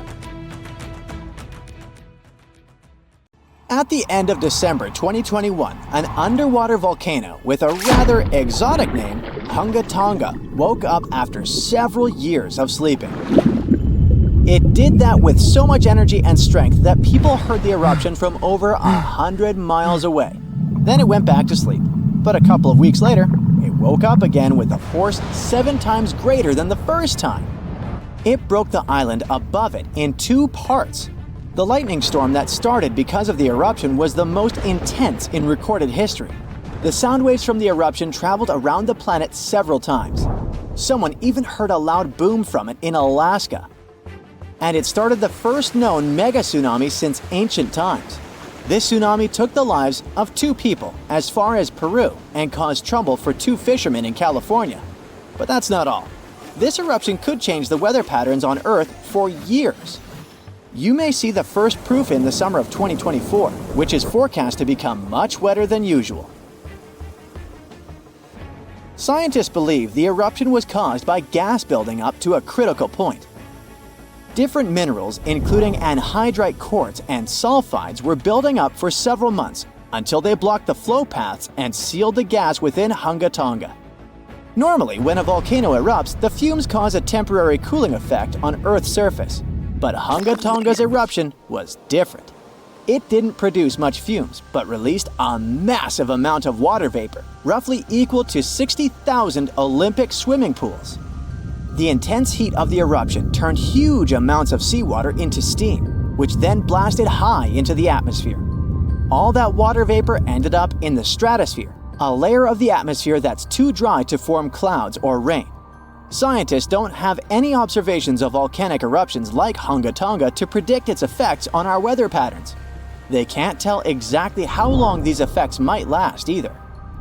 At the end of December 2021, an underwater volcano with a rather exotic name, Hunga Tonga, woke up after several years of sleeping. It did that with so much energy and strength that people heard the eruption from over 100 miles away. Then it went back to sleep. But a couple of weeks later, it woke up again with a force 7 times greater than the first time. It broke the island above it in 2 parts. The lightning storm that started because of the eruption was the most intense in recorded history. The sound waves from the eruption traveled around the planet several times. Someone even heard a loud boom from it in Alaska. And it started the first known mega tsunami since ancient times. This tsunami took the lives of 2 people as far as Peru and caused trouble for 2 fishermen in California. But that's not all. This eruption could change the weather patterns on Earth for years. You may see the first proof in the summer of 2024, which is forecast to become much wetter than usual. Scientists believe the eruption was caused by gas building up to a critical point. Different minerals, including anhydrite quartz and sulfides, were building up for several months until they blocked the flow paths and sealed the gas within Hunga Tonga. Normally, when a volcano erupts, the fumes cause a temporary cooling effect on Earth's surface. But Hunga Tonga's eruption was different. It didn't produce much fumes, but released a massive amount of water vapor, roughly equal to 60,000 Olympic swimming pools. The intense heat of the eruption turned huge amounts of seawater into steam, which then blasted high into the atmosphere. All that water vapor ended up in the stratosphere, a layer of the atmosphere that's too dry to form clouds or rain. Scientists don't have any observations of volcanic eruptions like Hunga Tonga to predict its effects on our weather patterns. They can't tell exactly how long these effects might last either.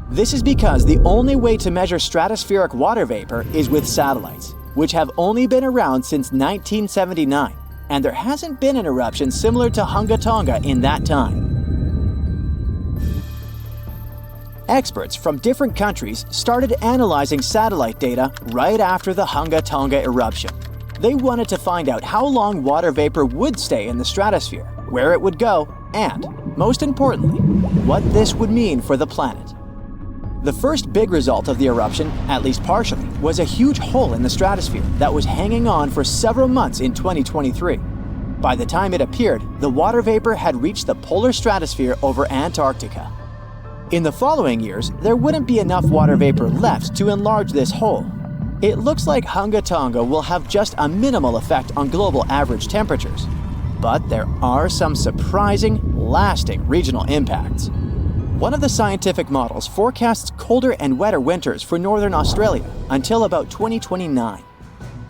This is because the only way to measure stratospheric water vapor is with satellites, which have only been around since 1979, and there hasn't been an eruption similar to Hunga Tonga in that time. Experts from different countries started analyzing satellite data right after the Hunga Tonga eruption. They wanted to find out how long water vapor would stay in the stratosphere, where it would go, and, most importantly, what this would mean for the planet. The first big result of the eruption, at least partially, was a huge hole in the stratosphere that was hanging on for several months in 2023. By the time it appeared, the water vapor had reached the polar stratosphere over Antarctica. In the following years, there wouldn't be enough water vapor left to enlarge this hole. It looks like Hunga Tonga will have just a minimal effect on global average temperatures. But there are some surprising, lasting regional impacts. One of the scientific models forecasts colder and wetter winters for northern Australia until about 2029.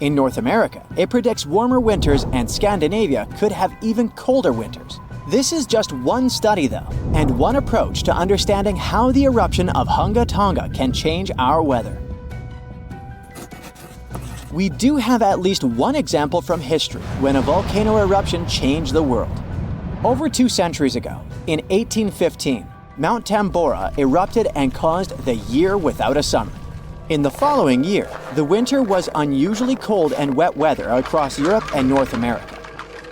In North America, it predicts warmer winters, and Scandinavia could have even colder winters. This is just one study though, and one approach to understanding how the eruption of Hunga Tonga can change our weather. We do have at least one example from history when a volcano eruption changed the world. Over 2 centuries ago, in 1815, Mount Tambora erupted and caused the year without a summer. In the following year, the winter was unusually cold and wet weather across Europe and North America.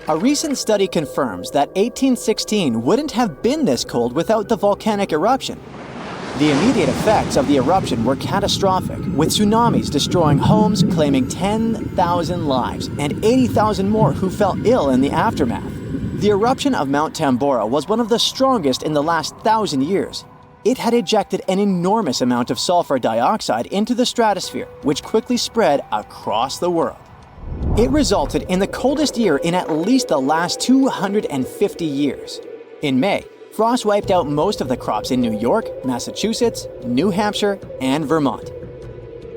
A recent study confirms that 1816 wouldn't have been this cold without the volcanic eruption. The immediate effects of the eruption were catastrophic, with tsunamis destroying homes, claiming 10,000 lives, and 80,000 more who fell ill in the aftermath. The eruption of Mount Tambora was one of the strongest in the last 1,000 years. It had ejected an enormous amount of sulfur dioxide into the stratosphere, which quickly spread across the world. It resulted in the coldest year in at least the last 250 years. In May, frost wiped out most of the crops in New York, Massachusetts, New Hampshire, and Vermont.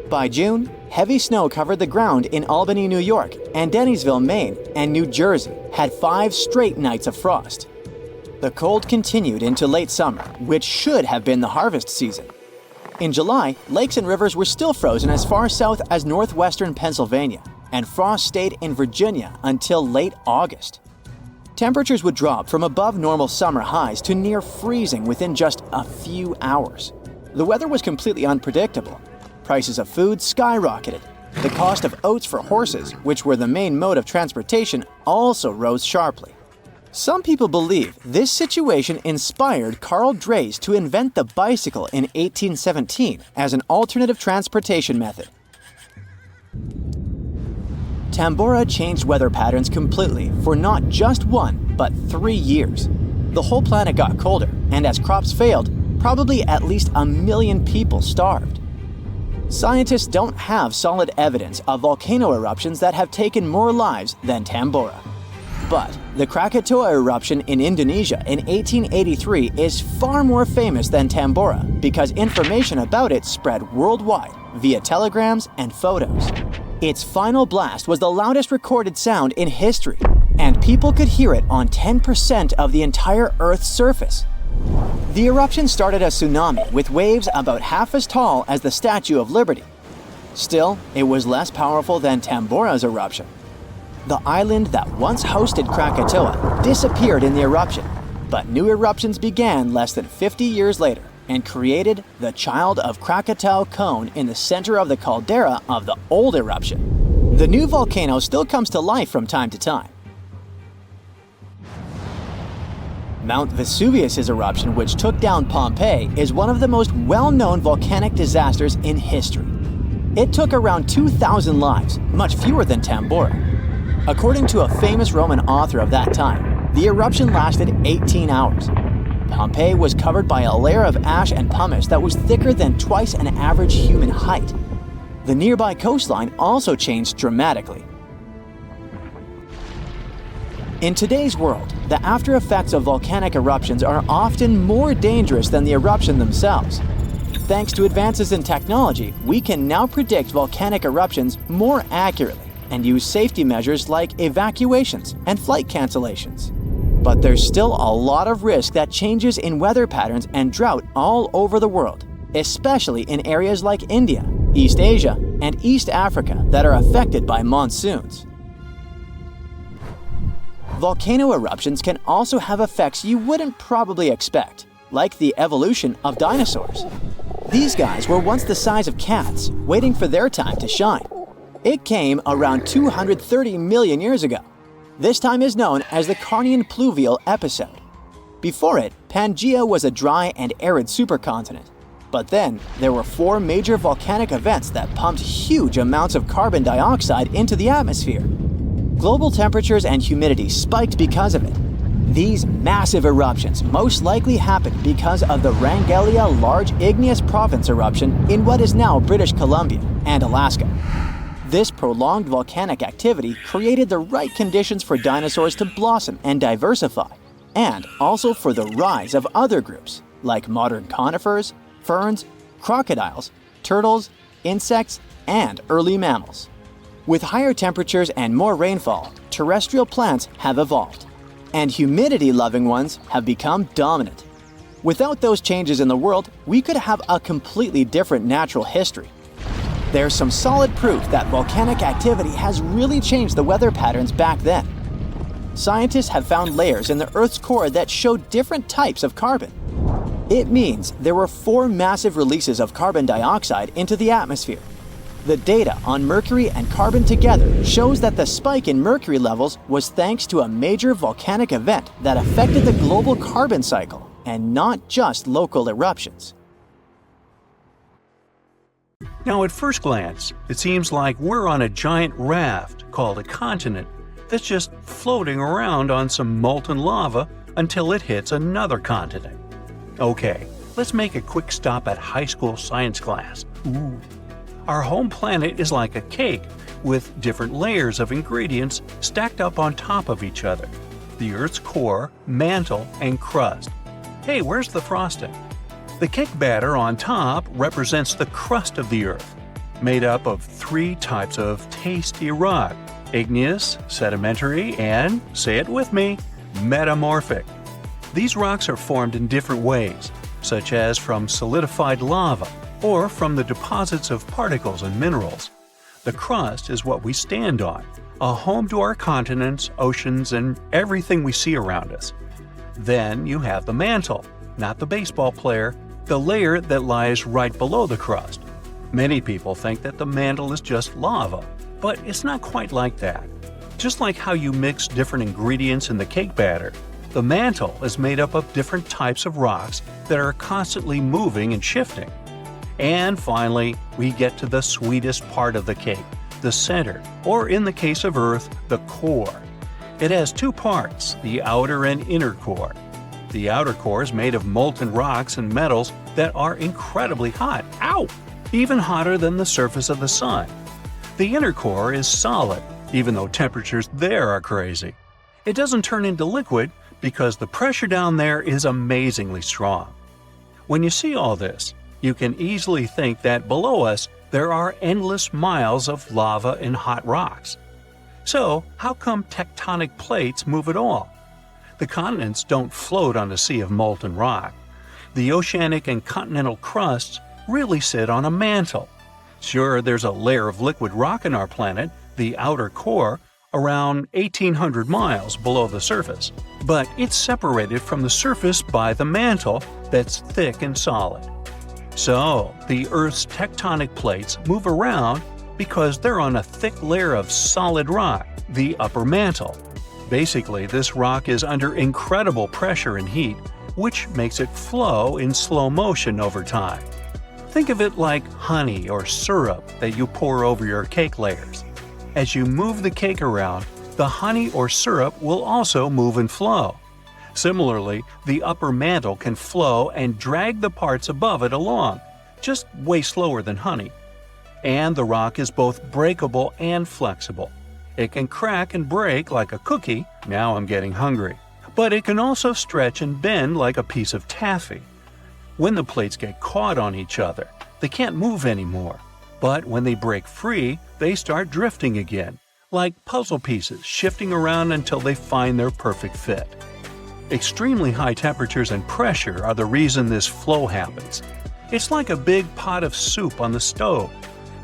By June, heavy snow covered the ground in Albany, New York, and Dennisville, Maine, and New Jersey had 5 straight nights of frost. The cold continued into late summer, which should have been the harvest season. In July, lakes and rivers were still frozen as far south as northwestern Pennsylvania, and frost stayed in Virginia until late August. Temperatures would drop from above normal summer highs to near freezing within just a few hours. The weather was completely unpredictable. Prices of food skyrocketed. The cost of oats for horses, which were the main mode of transportation, also rose sharply. Some people believe this situation inspired Carl Drees to invent the bicycle in 1817 as an alternative transportation method. Tambora changed weather patterns completely for not just 1, but 3 years. The whole planet got colder, and as crops failed, probably at least 1 million people starved. Scientists don't have solid evidence of volcano eruptions that have taken more lives than Tambora. But The Krakatoa eruption in Indonesia in 1883 is far more famous than Tambora because information about it spread worldwide via telegrams and photos. Its final blast was the loudest recorded sound in history, and people could hear it on 10% of the entire Earth's surface. The eruption started a tsunami with waves about half as tall as the Statue of Liberty. Still, it was less powerful than Tambora's eruption. The island that once hosted Krakatoa disappeared in the eruption, but new eruptions began less than 50 years later and created the Child of Krakatau cone in the center of the caldera of the old eruption. The new volcano still comes to life from time to time. Mount Vesuvius's eruption, which took down Pompeii, is one of the most well-known volcanic disasters in history. It took around 2,000 lives, much fewer than Tambora. According to a famous Roman author of that time, the eruption lasted 18 hours. Pompeii was covered by a layer of ash and pumice that was thicker than twice an average human height. The nearby coastline also changed dramatically. In today's world, the after effects of volcanic eruptions are often more dangerous than the eruption themselves. Thanks to advances in technology, we can now predict volcanic eruptions more accurately and use safety measures like evacuations and flight cancellations. But there's still a lot of risk that changes in weather patterns and drought all over the world, especially in areas like India, East Asia, and East Africa that are affected by monsoons. Volcano eruptions can also have effects you wouldn't probably expect, like the evolution of dinosaurs. These guys were once the size of cats, waiting for their time to shine. It came around 230 million years ago. This time is known as the Carnian pluvial episode. Before it, Pangaea was a dry and arid supercontinent. But then, there were 4 major volcanic events that pumped huge amounts of carbon dioxide into the atmosphere. Global temperatures and humidity spiked because of it. These massive eruptions most likely happened because of the Wrangellia Large Igneous Province eruption in what is now British Columbia and Alaska. This prolonged volcanic activity created the right conditions for dinosaurs to blossom and diversify, and also for the rise of other groups, like modern conifers, ferns, crocodiles, turtles, insects, and early mammals. With higher temperatures and more rainfall, terrestrial plants have evolved, and humidity-loving ones have become dominant. Without those changes in the world, we could have a completely different natural history. There's some solid proof that volcanic activity has really changed the weather patterns back then. Scientists have found layers in the Earth's core that show different types of carbon. It means there were 4 massive releases of carbon dioxide into the atmosphere. The data on mercury and carbon together shows that the spike in mercury levels was thanks to a major volcanic event that affected the global carbon cycle, and not just local eruptions. Now, at first glance, it seems like we're on a giant raft called a continent that's just floating around on some molten lava until it hits another continent. Okay, let's make a quick stop at high school science class. Our home planet is like a cake with different layers of ingredients stacked up on top of each other. The Earth's core, mantle, and crust. Hey, where's the frosting? The cake batter on top represents the crust of the Earth, made up of 3 types of tasty rock: igneous, sedimentary, and, say it with me, metamorphic. These rocks are formed in different ways, such as from solidified lava or from the deposits of particles and minerals. The crust is what we stand on, a home to our continents, oceans, and everything we see around us. Then you have the mantle, not the baseball player, the layer that lies right below the crust. Many people think that the mantle is just lava, but it's not quite like that. Just like how you mix different ingredients in the cake batter, the mantle is made up of different types of rocks that are constantly moving and shifting. And finally, we get to the sweetest part of the cake, the center, or in the case of Earth, the core. It has 2 parts, the outer and inner core. The outer core is made of molten rocks and metals that are incredibly hot. Ow! Even hotter than the surface of the sun. The inner core is solid, even though temperatures there are crazy. It doesn't turn into liquid because the pressure down there is amazingly strong. When you see all this, you can easily think that below us there are endless miles of lava and hot rocks. So, how come tectonic plates move at all? The continents don't float on a sea of molten rock. The oceanic and continental crusts really sit on a mantle. Sure, there's a layer of liquid rock in our planet, the outer core, around 1,800 miles below the surface, but it's separated from the surface by the mantle that's thick and solid. So, the Earth's tectonic plates move around because they're on a thick layer of solid rock, the upper mantle. Basically, this rock is under incredible pressure and heat, which makes it flow in slow motion over time. Think of it like honey or syrup that you pour over your cake layers. As you move the cake around, the honey or syrup will also move and flow. Similarly, the upper mantle can flow and drag the parts above it along, just way slower than honey. And the rock is both breakable and flexible. It can crack and break like a cookie, now I'm getting hungry, but it can also stretch and bend like a piece of taffy. When the plates get caught on each other, they can't move anymore. But when they break free, they start drifting again, like puzzle pieces shifting around until they find their perfect fit. Extremely high temperatures and pressure are the reason this flow happens. It's like a big pot of soup on the stove.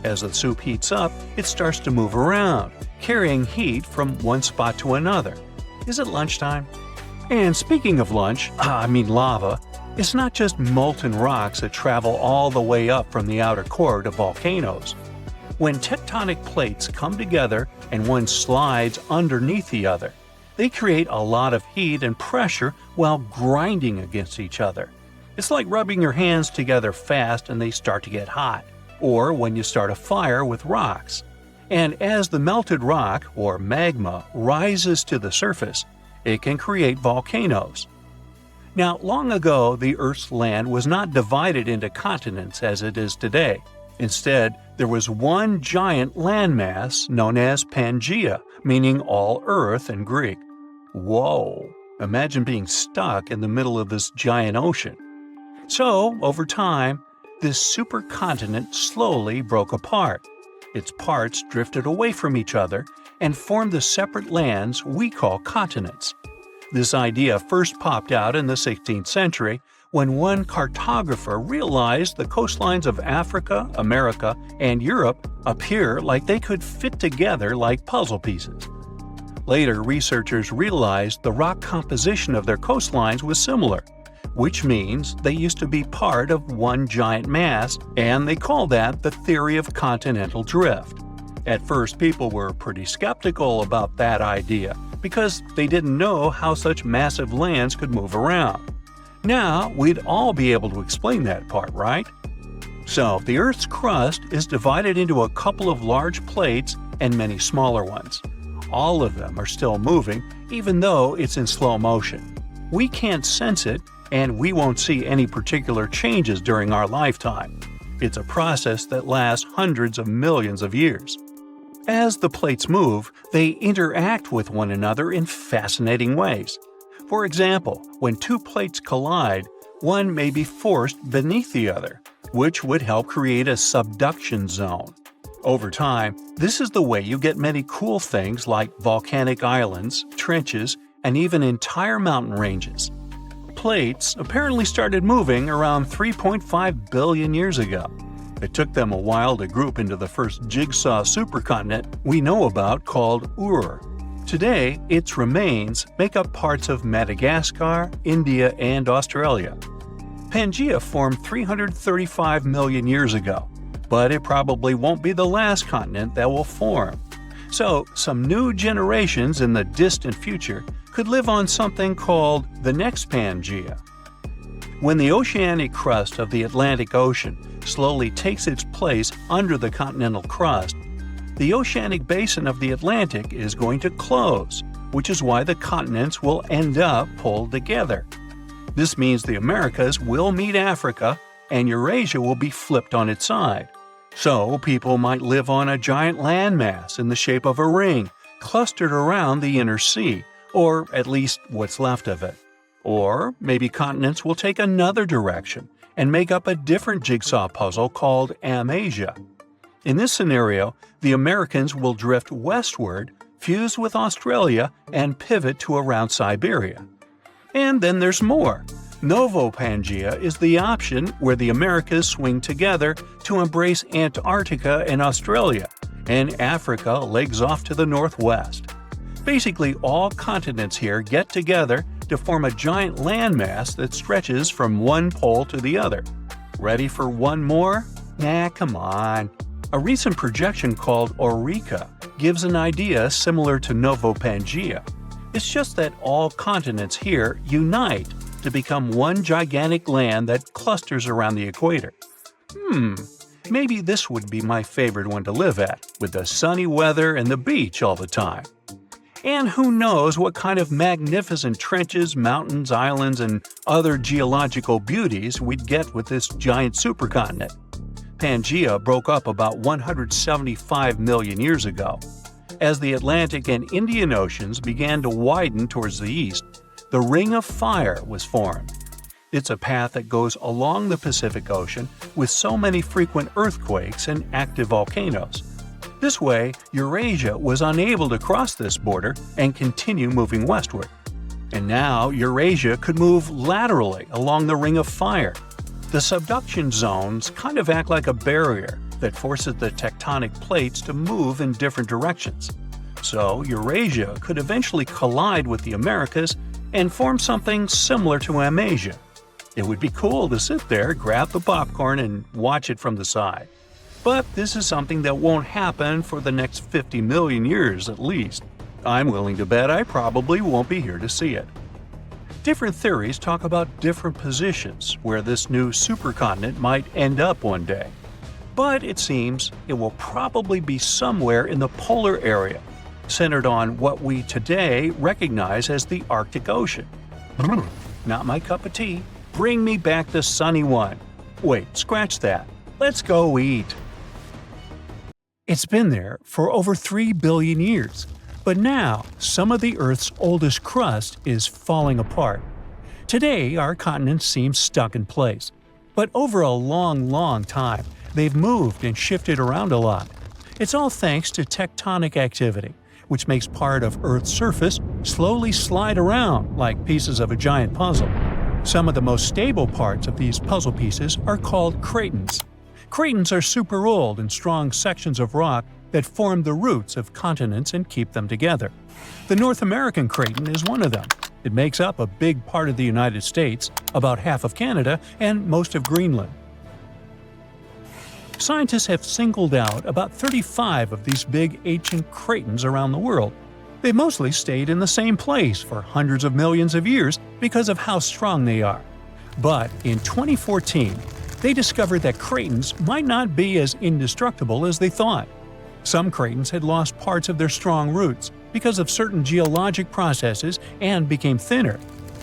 As the soup heats up, it starts to move around, carrying heat from one spot to another. Is it lunchtime? And speaking of lava, it's not just molten rocks that travel all the way up from the outer core to volcanoes. When tectonic plates come together and one slides underneath the other, they create a lot of heat and pressure while grinding against each other. It's like rubbing your hands together fast and they start to get hot, or when you start a fire with rocks. And as the melted rock, or magma, rises to the surface, it can create volcanoes. Now, long ago, the Earth's land was not divided into continents as it is today. Instead, there was one giant landmass known as Pangaea, meaning all Earth in Greek. Whoa! Imagine being stuck in the middle of this giant ocean. So, over time, this supercontinent slowly broke apart. Its parts drifted away from each other and formed the separate lands we call continents. This idea first popped out in the 16th century when one cartographer realized the coastlines of Africa, America, and Europe appear like they could fit together like puzzle pieces. Later, researchers realized the rock composition of their coastlines was similar, which means they used to be part of one giant mass, and they call that the theory of continental drift. At first, people were pretty skeptical about that idea because they didn't know how such massive lands could move around. Now, we'd all be able to explain that part, right? So, the Earth's crust is divided into a couple of large plates and many smaller ones. All of them are still moving, even though it's in slow motion. We can't sense it, and we won't see any particular changes during our lifetime. It's a process that lasts hundreds of millions of years. As the plates move, they interact with one another in fascinating ways. For example, when two plates collide, one may be forced beneath the other, which would help create a subduction zone. Over time, this is the way you get many cool things like volcanic islands, trenches, and even entire mountain ranges. Plates apparently started moving around 3.5 billion years ago. It took them a while to group into the first jigsaw supercontinent we know about called Ur. Today, its remains make up parts of Madagascar, India, and Australia. Pangaea formed 335 million years ago, but it probably won't be the last continent that will form. So, some new generations in the distant future could live on something called the next Pangaea. When the oceanic crust of the Atlantic Ocean slowly takes its place under the continental crust, the oceanic basin of the Atlantic is going to close, which is why the continents will end up pulled together. This means the Americas will meet Africa, and Eurasia will be flipped on its side. So, people might live on a giant landmass in the shape of a ring, clustered around the inner sea, or at least what's left of it. Or maybe continents will take another direction and make up a different jigsaw puzzle called Amasia. In this scenario, the Americans will drift westward, fuse with Australia, and pivot to around Siberia. And then there's more. Novopangaea is the option where the Americas swing together to embrace Antarctica and Australia, and Africa legs off to the northwest. Basically, all continents here get together to form a giant landmass that stretches from one pole to the other. Ready for one more? Nah, come on. A recent projection called Eureka gives an idea similar to Novopangaea. It's just that all continents here unite to become one gigantic land that clusters around the equator. Maybe this would be my favorite one to live at, with the sunny weather and the beach all the time. And who knows what kind of magnificent trenches, mountains, islands, and other geological beauties we'd get with this giant supercontinent. Pangaea broke up about 175 million years ago. As the Atlantic and Indian Oceans began to widen towards the east, the Ring of Fire was formed. It's a path that goes along the Pacific Ocean with so many frequent earthquakes and active volcanoes. This way, Eurasia was unable to cross this border and continue moving westward. And now Eurasia could move laterally along the Ring of Fire. The subduction zones kind of act like a barrier that forces the tectonic plates to move in different directions. So Eurasia could eventually collide with the Americas and form something similar to Amasia. It would be cool to sit there, grab the popcorn, and watch it from the side. But this is something that won't happen for the next 50 million years at least. I'm willing to bet I probably won't be here to see it. Different theories talk about different positions where this new supercontinent might end up one day. But it seems it will probably be somewhere in the polar area, centered on what we today recognize as the Arctic Ocean. Not my cup of tea. Bring me back the sunny one. Wait, scratch that. Let's go eat. It's been there for over 3 billion years, but now some of the Earth's oldest crust is falling apart. Today, our continents seem stuck in place, but over a long time, they've moved and shifted around a lot. It's all thanks to tectonic activity, which makes part of Earth's surface slowly slide around like pieces of a giant puzzle. Some of the most stable parts of these puzzle pieces are called cratons. Cratons are super old and strong sections of rock that form the roots of continents and keep them together. The North American craton is one of them. It makes up a big part of the United States, about half of Canada, and most of Greenland. Scientists have singled out about 35 of these big ancient cratons around the world. They mostly stayed in the same place for hundreds of millions of years because of how strong they are. But in 2014, they discovered that cratons might not be as indestructible as they thought. Some cratons had lost parts of their strong roots because of certain geologic processes and became thinner.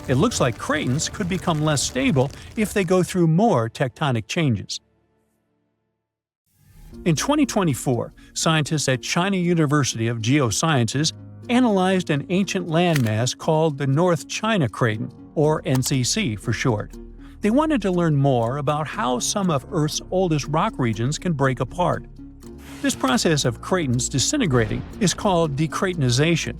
It looks like cratons could become less stable if they go through more tectonic changes. In 2024, scientists at China University of Geosciences analyzed an ancient landmass called the North China Craton, or NCC for short. They wanted to learn more about how some of Earth's oldest rock regions can break apart. This process of cratons disintegrating is called decratonization.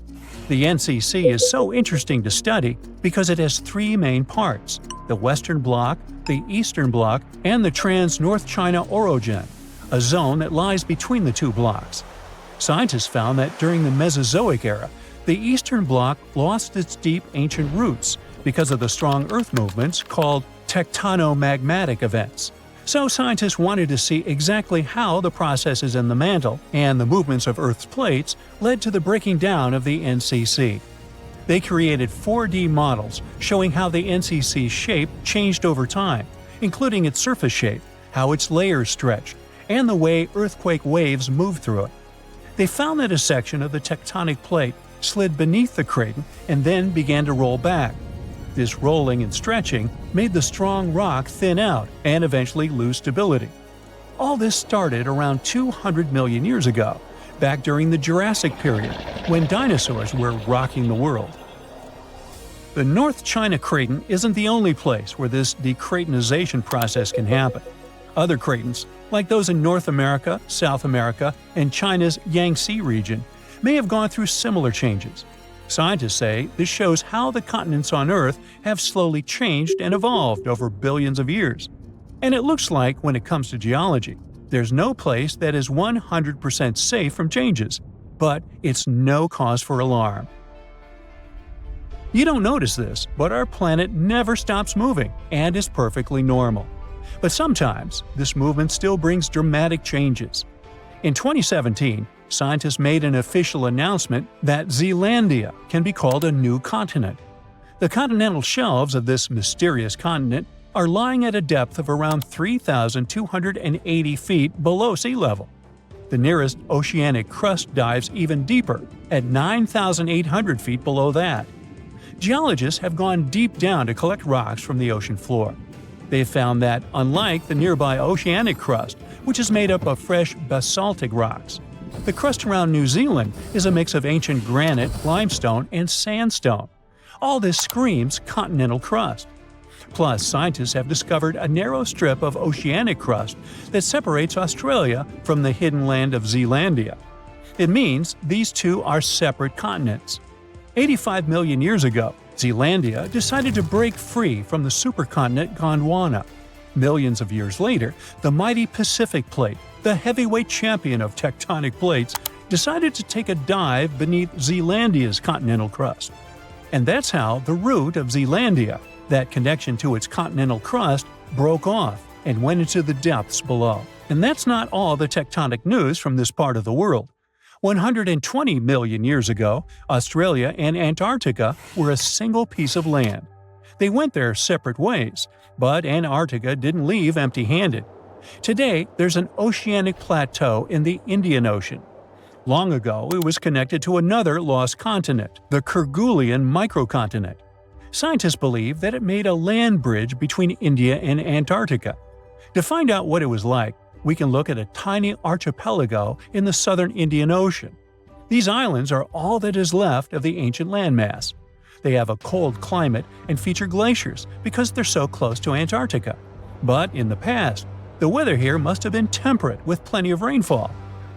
The NCC is so interesting to study because it has 3 main parts: the Western Bloc, the Eastern Bloc, and the Trans-North China Orogen, a zone that lies between the 2 blocks. Scientists found that during the Mesozoic era, the Eastern Bloc lost its deep ancient roots because of the strong Earth movements called tectonomagmatic events. So scientists wanted to see exactly how the processes in the mantle and the movements of Earth's plates led to the breaking down of the NCC. They created 4D models showing how the NCC's shape changed over time, including its surface shape, how its layers stretched, and the way earthquake waves moved through it. They found that a section of the tectonic plate slid beneath the craton and then began to roll back. This rolling and stretching made the strong rock thin out and eventually lose stability. All this started around 200 million years ago, back during the Jurassic period, when dinosaurs were rocking the world. The North China Craton isn't the only place where this decratonization process can happen. Other cratons, like those in North America, South America, and China's Yangtze region, may have gone through similar changes. Scientists say this shows how the continents on Earth have slowly changed and evolved over billions of years. And it looks like, when it comes to geology, there's no place that is 100% safe from changes, but it's no cause for alarm. You don't notice this, but our planet never stops moving and is perfectly normal. But sometimes, this movement still brings dramatic changes. In 2017, scientists made an official announcement that Zealandia can be called a new continent. The continental shelves of this mysterious continent are lying at a depth of around 3,280 feet below sea level. The nearest oceanic crust dives even deeper, at 9,800 feet below that. Geologists have gone deep down to collect rocks from the ocean floor. They've found that, unlike the nearby oceanic crust, which is made up of fresh basaltic rocks, the crust around New Zealand is a mix of ancient granite, limestone, and sandstone. All this screams continental crust. Plus, scientists have discovered a narrow strip of oceanic crust that separates Australia from the hidden land of Zealandia. It means these two are separate continents. 85 million years ago, Zealandia decided to break free from the supercontinent Gondwana. Millions of years later, the mighty Pacific Plate, the heavyweight champion of tectonic plates, decided to take a dive beneath Zealandia's continental crust. And that's how the root of Zealandia, that connection to its continental crust, broke off and went into the depths below. And that's not all the tectonic news from this part of the world. 120 million years ago, Australia and Antarctica were a single piece of land. They went their separate ways, but Antarctica didn't leave empty-handed. Today, there's an oceanic plateau in the Indian Ocean. Long ago, it was connected to another lost continent, the Kerguelen microcontinent. Scientists believe that it made a land bridge between India and Antarctica. To find out what it was like, we can look at a tiny archipelago in the southern Indian Ocean. These islands are all that is left of the ancient landmass. They have a cold climate and feature glaciers because they're so close to Antarctica. But in the past, the weather here must have been temperate with plenty of rainfall.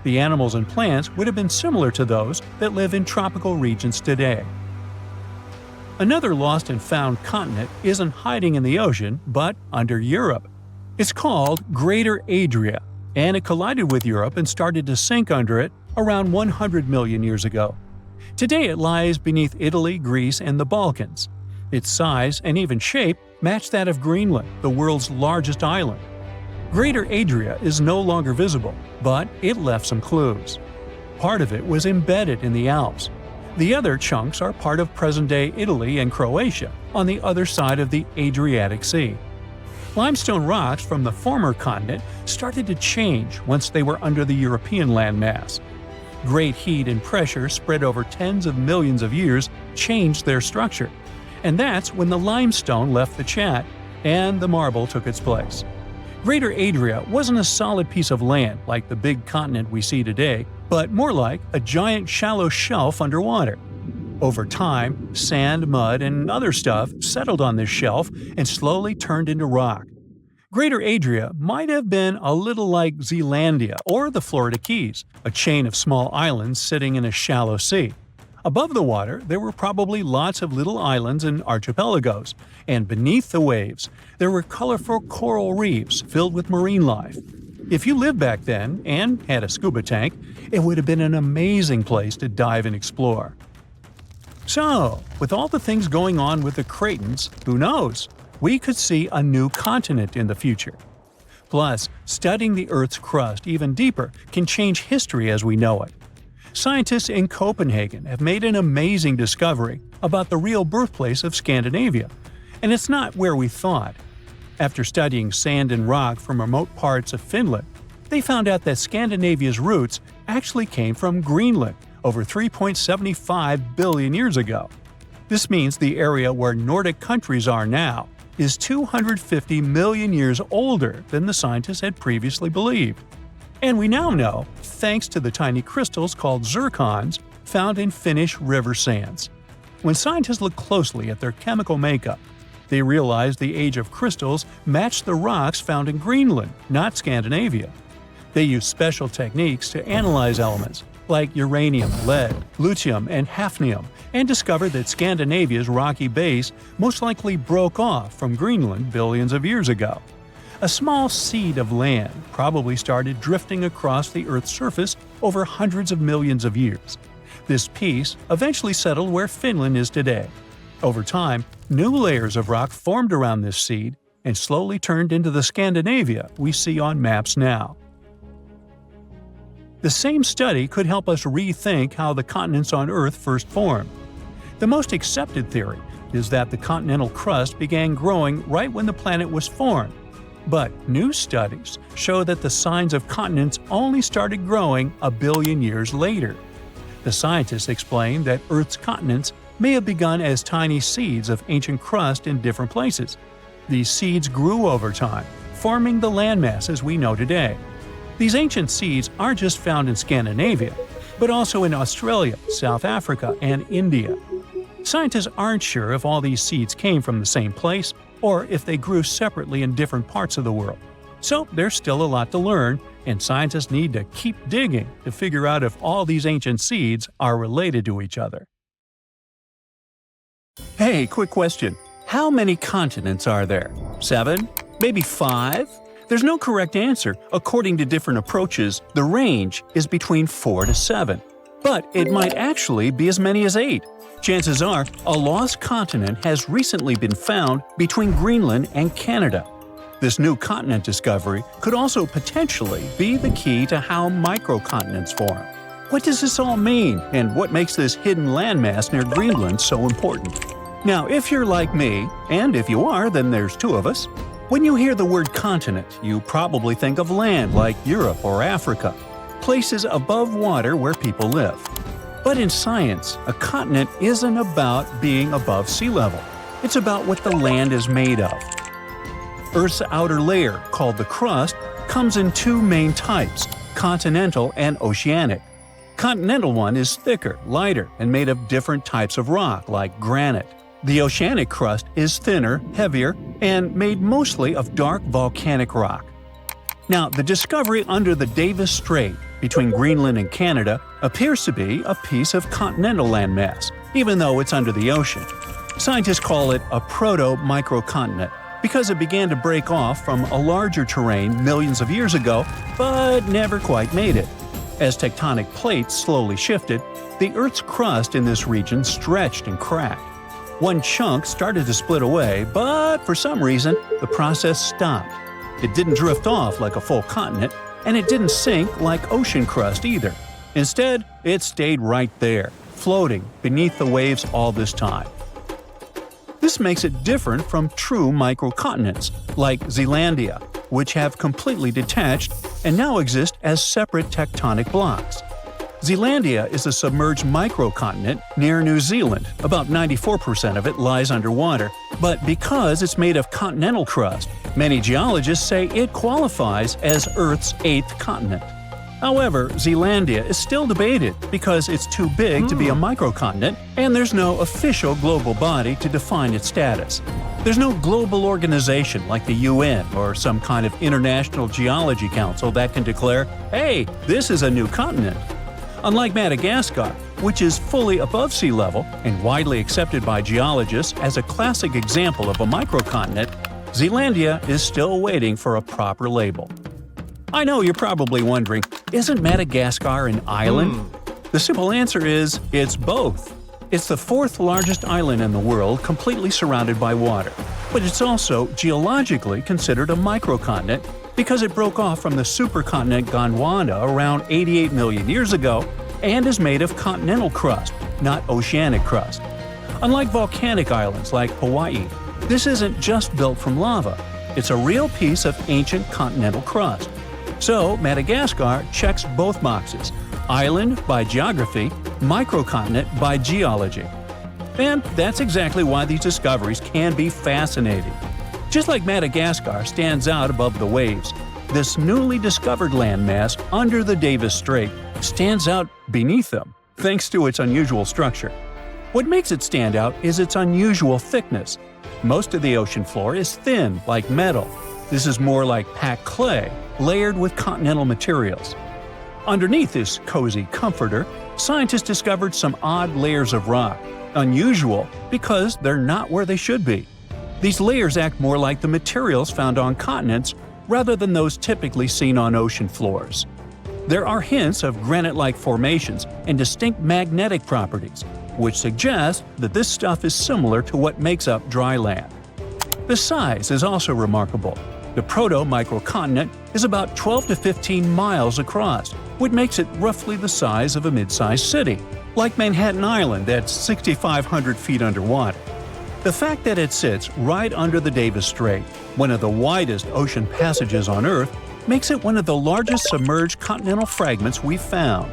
The animals and plants would have been similar to those that live in tropical regions today. Another lost and found continent isn't hiding in the ocean, but under Europe. It's called Greater Adria, and it collided with Europe and started to sink under it around 100 million years ago. Today it lies beneath Italy, Greece, and the Balkans. Its size and even shape match that of Greenland, the world's largest island. Greater Adria is no longer visible, but it left some clues. Part of it was embedded in the Alps. The other chunks are part of present-day Italy and Croatia, on the other side of the Adriatic Sea. Limestone rocks from the former continent started to change once they were under the European landmass. Great heat and pressure spread over tens of millions of years changed their structure. And that's when the limestone left the chat and the marble took its place. Greater Adria wasn't a solid piece of land like the big continent we see today, but more like a giant shallow shelf underwater. Over time, sand, mud, and other stuff settled on this shelf and slowly turned into rock. Greater Adria might have been a little like Zealandia or the Florida Keys, a chain of small islands sitting in a shallow sea. Above the water, there were probably lots of little islands and archipelagos, and beneath the waves, there were colorful coral reefs filled with marine life. If you lived back then and had a scuba tank, it would have been an amazing place to dive and explore. So, with all the things going on with the cratons, who knows? We could see a new continent in the future. Plus, studying the Earth's crust even deeper can change history as we know it. Scientists in Copenhagen have made an amazing discovery about the real birthplace of Scandinavia, and it's not where we thought. After studying sand and rock from remote parts of Finland, they found out that Scandinavia's roots actually came from Greenland over 3.75 billion years ago. This means the area where Nordic countries are now is 250 million years older than the scientists had previously believed. And we now know, thanks to the tiny crystals called zircons found in Finnish river sands. When scientists looked closely at their chemical makeup, they realized the age of crystals matched the rocks found in Greenland, not Scandinavia. They used special techniques to analyze elements like uranium, lead, lutetium, and hafnium, and discovered that Scandinavia's rocky base most likely broke off from Greenland billions of years ago. A small seed of land probably started drifting across the Earth's surface over hundreds of millions of years. This piece eventually settled where Finland is today. Over time, new layers of rock formed around this seed and slowly turned into the Scandinavia we see on maps now. The same study could help us rethink how the continents on Earth first formed. The most accepted theory is that the continental crust began growing right when the planet was formed. But new studies show that the signs of continents only started growing a billion years later. The scientists explain that Earth's continents may have begun as tiny seeds of ancient crust in different places. These seeds grew over time, forming the landmasses we know today. These ancient seeds aren't just found in Scandinavia, but also in Australia, South Africa, and India. Scientists aren't sure if all these seeds came from the same place or if they grew separately in different parts of the world. So there's still a lot to learn, and scientists need to keep digging to figure out if all these ancient seeds are related to each other. Hey, quick question. How many continents are there? 7? Maybe 5? There's no correct answer. According to different approaches, the range is between 4 to 7. But it might actually be as many as 8. Chances are, a lost continent has recently been found between Greenland and Canada. This new continent discovery could also potentially be the key to how microcontinents form. What does this all mean, and what makes this hidden landmass near Greenland so important? Now, if you're like me, and if you are, then there's 2 of us, when you hear the word continent, you probably think of land like Europe or Africa, places above water where people live. But in science, a continent isn't about being above sea level. It's about what the land is made of. Earth's outer layer, called the crust, comes in 2 main types, continental and oceanic. Continental one is thicker, lighter, and made of different types of rock, like granite. The oceanic crust is thinner, heavier, and made mostly of dark volcanic rock. Now, the discovery under the Davis Strait between Greenland and Canada appears to be a piece of continental landmass, even though it's under the ocean. Scientists call it a proto-microcontinent because it began to break off from a larger terrain millions of years ago, but never quite made it. As tectonic plates slowly shifted, the Earth's crust in this region stretched and cracked. One chunk started to split away, but for some reason, the process stopped. It didn't drift off like a full continent, and it didn't sink like ocean crust either. Instead, it stayed right there, floating beneath the waves all this time. This makes it different from true microcontinents, like Zealandia, which have completely detached and now exist as separate tectonic blocks. Zealandia is a submerged microcontinent near New Zealand. About 94% of it lies underwater, but because it's made of continental crust, many geologists say it qualifies as Earth's 8th continent. However, Zealandia is still debated because it's too big to be a microcontinent, and there's no official global body to define its status. There's no global organization like the UN or some kind of international geology council that can declare, hey, this is a new continent. Unlike Madagascar, which is fully above sea level and widely accepted by geologists as a classic example of a microcontinent, Zealandia is still waiting for a proper label. I know you're probably wondering, isn't Madagascar an island? The simple answer is, it's both. It's the 4th largest island in the world completely surrounded by water, but it's also geologically considered a microcontinent because it broke off from the supercontinent Gondwana around 88 million years ago and is made of continental crust, not oceanic crust. Unlike volcanic islands like Hawaii, this isn't just built from lava. It's a real piece of ancient continental crust. So Madagascar checks both boxes: island by geography, microcontinent by geology. And that's exactly why these discoveries can be fascinating. Just like Madagascar stands out above the waves, this newly discovered landmass under the Davis Strait stands out beneath them, thanks to its unusual structure. What makes it stand out is its unusual thickness. Most of the ocean floor is thin, like metal. This is more like packed clay, layered with continental materials. Underneath this cozy comforter, scientists discovered some odd layers of rock, unusual because they're not where they should be. These layers act more like the materials found on continents rather than those typically seen on ocean floors. There are hints of granite-like formations and distinct magnetic properties, which suggest that this stuff is similar to what makes up dry land. The size is also remarkable. The proto-microcontinent is about 12 to 15 miles across, which makes it roughly the size of a mid-sized city, like Manhattan Island that's 6,500 feet underwater. The fact that it sits right under the Davis Strait, one of the widest ocean passages on Earth, makes it one of the largest submerged continental fragments we've found.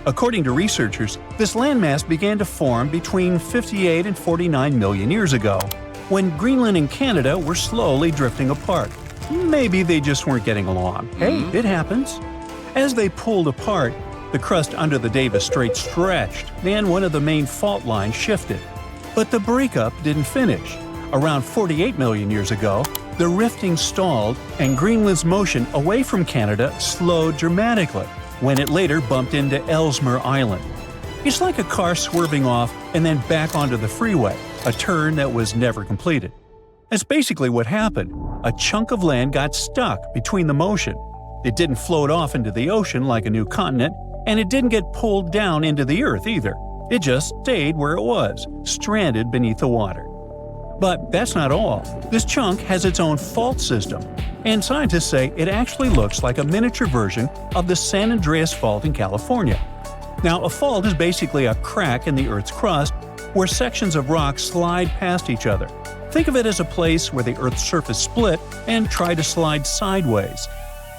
According to researchers, this landmass began to form between 58 and 49 million years ago, when Greenland and Canada were slowly drifting apart. Maybe they just weren't getting along. Hey, it happens. As they pulled apart, the crust under the Davis Strait stretched, and one of the main fault lines shifted. But the breakup didn't finish. Around 48 million years ago, the rifting stalled and Greenland's motion away from Canada slowed dramatically when it later bumped into Ellesmere Island. It's like a car swerving off and then back onto the freeway, a turn that was never completed. That's basically what happened. A chunk of land got stuck between the motion. It didn't float off into the ocean like a new continent, and it didn't get pulled down into the Earth either. It just stayed where it was, stranded beneath the water. But that's not all. This chunk has its own fault system, and scientists say it actually looks like a miniature version of the San Andreas Fault in California. Now, a fault is basically a crack in the Earth's crust where sections of rock slide past each other. Think of it as a place where the Earth's surface split and tried to slide sideways.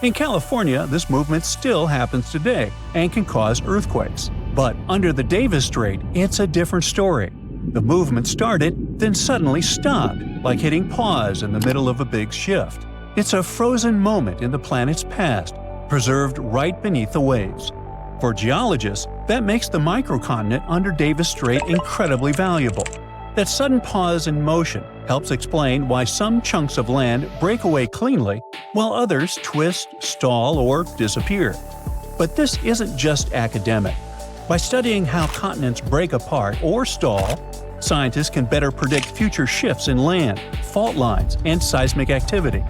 In California, this movement still happens today and can cause earthquakes. But under the Davis Strait, it's a different story. The movement started, then suddenly stopped, like hitting pause in the middle of a big shift. It's a frozen moment in the planet's past, preserved right beneath the waves. For geologists, that makes the microcontinent under Davis Strait incredibly valuable. That sudden pause in motion helps explain why some chunks of land break away cleanly, while others twist, stall, or disappear. But this isn't just academic. By studying how continents break apart or stall, scientists can better predict future shifts in land, fault lines, and seismic activity.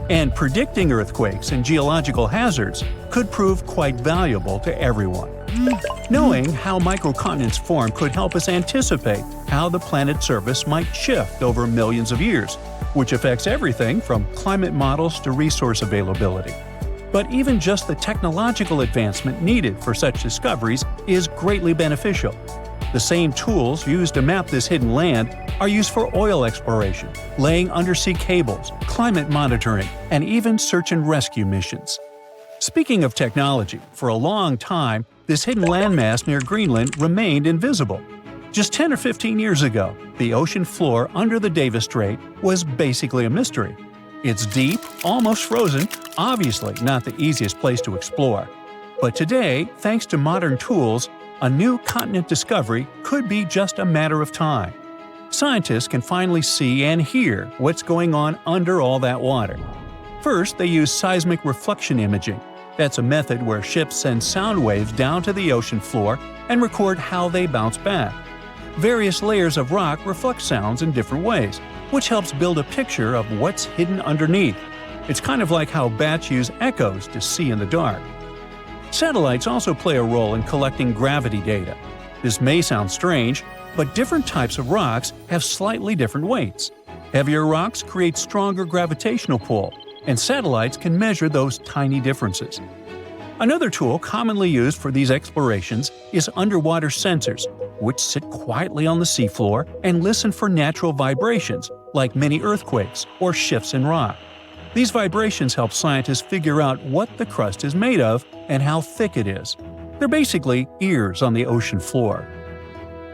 And predicting earthquakes and geological hazards could prove quite valuable to everyone. Knowing how microcontinents form could help us anticipate how the planet's surface might shift over millions of years, which affects everything from climate models to resource availability. But even just the technological advancement needed for such discoveries is greatly beneficial. The same tools used to map this hidden land are used for oil exploration, laying undersea cables, climate monitoring, and even search and rescue missions. Speaking of technology, for a long time, this hidden landmass near Greenland remained invisible. Just 10 or 15 years ago, the ocean floor under the Davis Strait was basically a mystery. It's deep, almost frozen, obviously not the easiest place to explore. But today, thanks to modern tools, a new continent discovery could be just a matter of time. Scientists can finally see and hear what's going on under all that water. First, they use seismic reflection imaging. That's a method where ships send sound waves down to the ocean floor and record how they bounce back. Various layers of rock reflect sounds in different ways, which helps build a picture of what's hidden underneath. It's kind of like how bats use echoes to see in the dark. Satellites also play a role in collecting gravity data. This may sound strange, but different types of rocks have slightly different weights. Heavier rocks create stronger gravitational pull, and satellites can measure those tiny differences. Another tool commonly used for these explorations is underwater sensors, which sit quietly on the seafloor and listen for natural vibrations, like mini earthquakes or shifts in rock. These vibrations help scientists figure out what the crust is made of and how thick it is. They're basically ears on the ocean floor.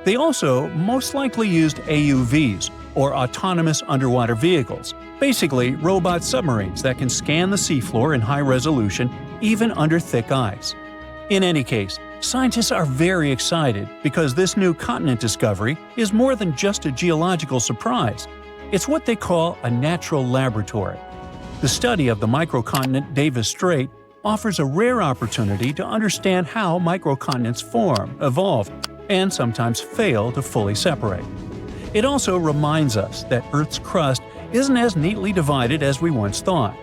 They also most likely used AUVs, or autonomous underwater vehicles, basically robot submarines that can scan the seafloor in high resolution even under thick ice. In any case, Scientists are very excited because this new continent discovery is more than just a geological surprise. It's what they call a natural laboratory. The study of the microcontinent Davis Strait offers a rare opportunity to understand how microcontinents form, evolve, and sometimes fail to fully separate. It also reminds us that Earth's crust isn't as neatly divided as we once thought.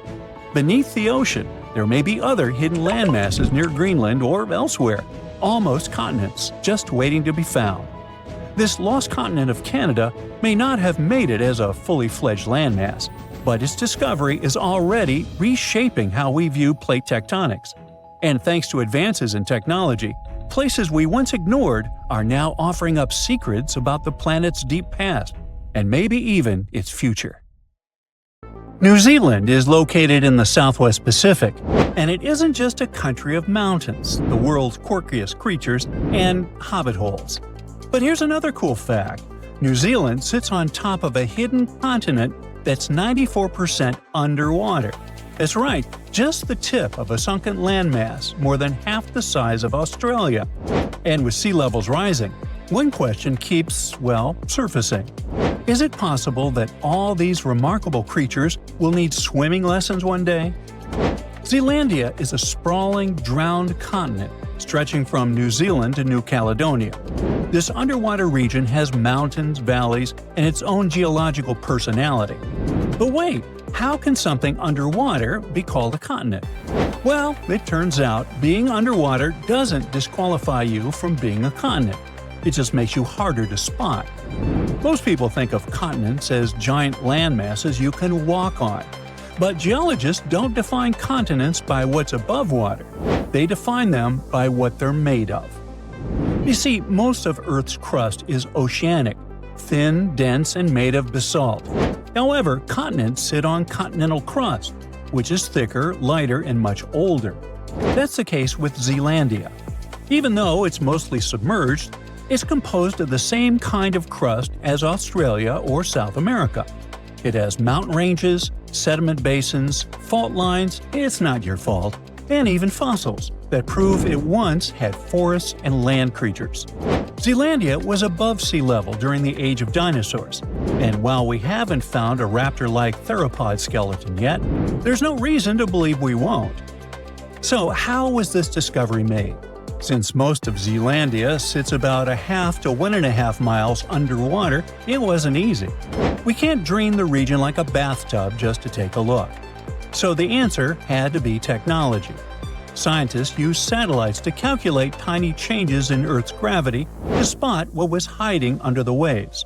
Beneath the ocean, there may be other hidden landmasses near Greenland or elsewhere, almost continents just waiting to be found. This lost continent of Canada may not have made it as a fully fledged landmass, but its discovery is already reshaping how we view plate tectonics. And thanks to advances in technology, places we once ignored are now offering up secrets about the planet's deep past, and maybe even its future. New Zealand is located in the southwest Pacific, and it isn't just a country of mountains, the world's quirkiest creatures, and hobbit holes. But here's another cool fact. New Zealand sits on top of a hidden continent that's 94% underwater. That's right, just the tip of a sunken landmass more than half the size of Australia. And with sea levels rising, one question keeps, surfacing. Is it possible that all these remarkable creatures will need swimming lessons one day? Zealandia is a sprawling, drowned continent stretching from New Zealand to New Caledonia. This underwater region has mountains, valleys, and its own geological personality. But wait, how can something underwater be called a continent? Well, it turns out being underwater doesn't disqualify you from being a continent. It just makes you harder to spot. Most people think of continents as giant landmasses you can walk on. But geologists don't define continents by what's above water. They define them by what they're made of. You see, most of Earth's crust is oceanic, thin, dense, and made of basalt. However, continents sit on continental crust, which is thicker, lighter, and much older. That's the case with Zealandia. Even though it's mostly submerged, it's composed of the same kind of crust as Australia or South America. It has mountain ranges, sediment basins, fault lines, it's not your fault, and even fossils that prove it once had forests and land creatures. Zealandia was above sea level during the age of dinosaurs, and while we haven't found a raptor-like theropod skeleton yet, there's no reason to believe we won't. So how was this discovery made? Since most of Zealandia sits about 1/2 to 1.5 miles underwater, it wasn't easy. We can't drain the region like a bathtub just to take a look. So the answer had to be technology. Scientists used satellites to calculate tiny changes in Earth's gravity to spot what was hiding under the waves.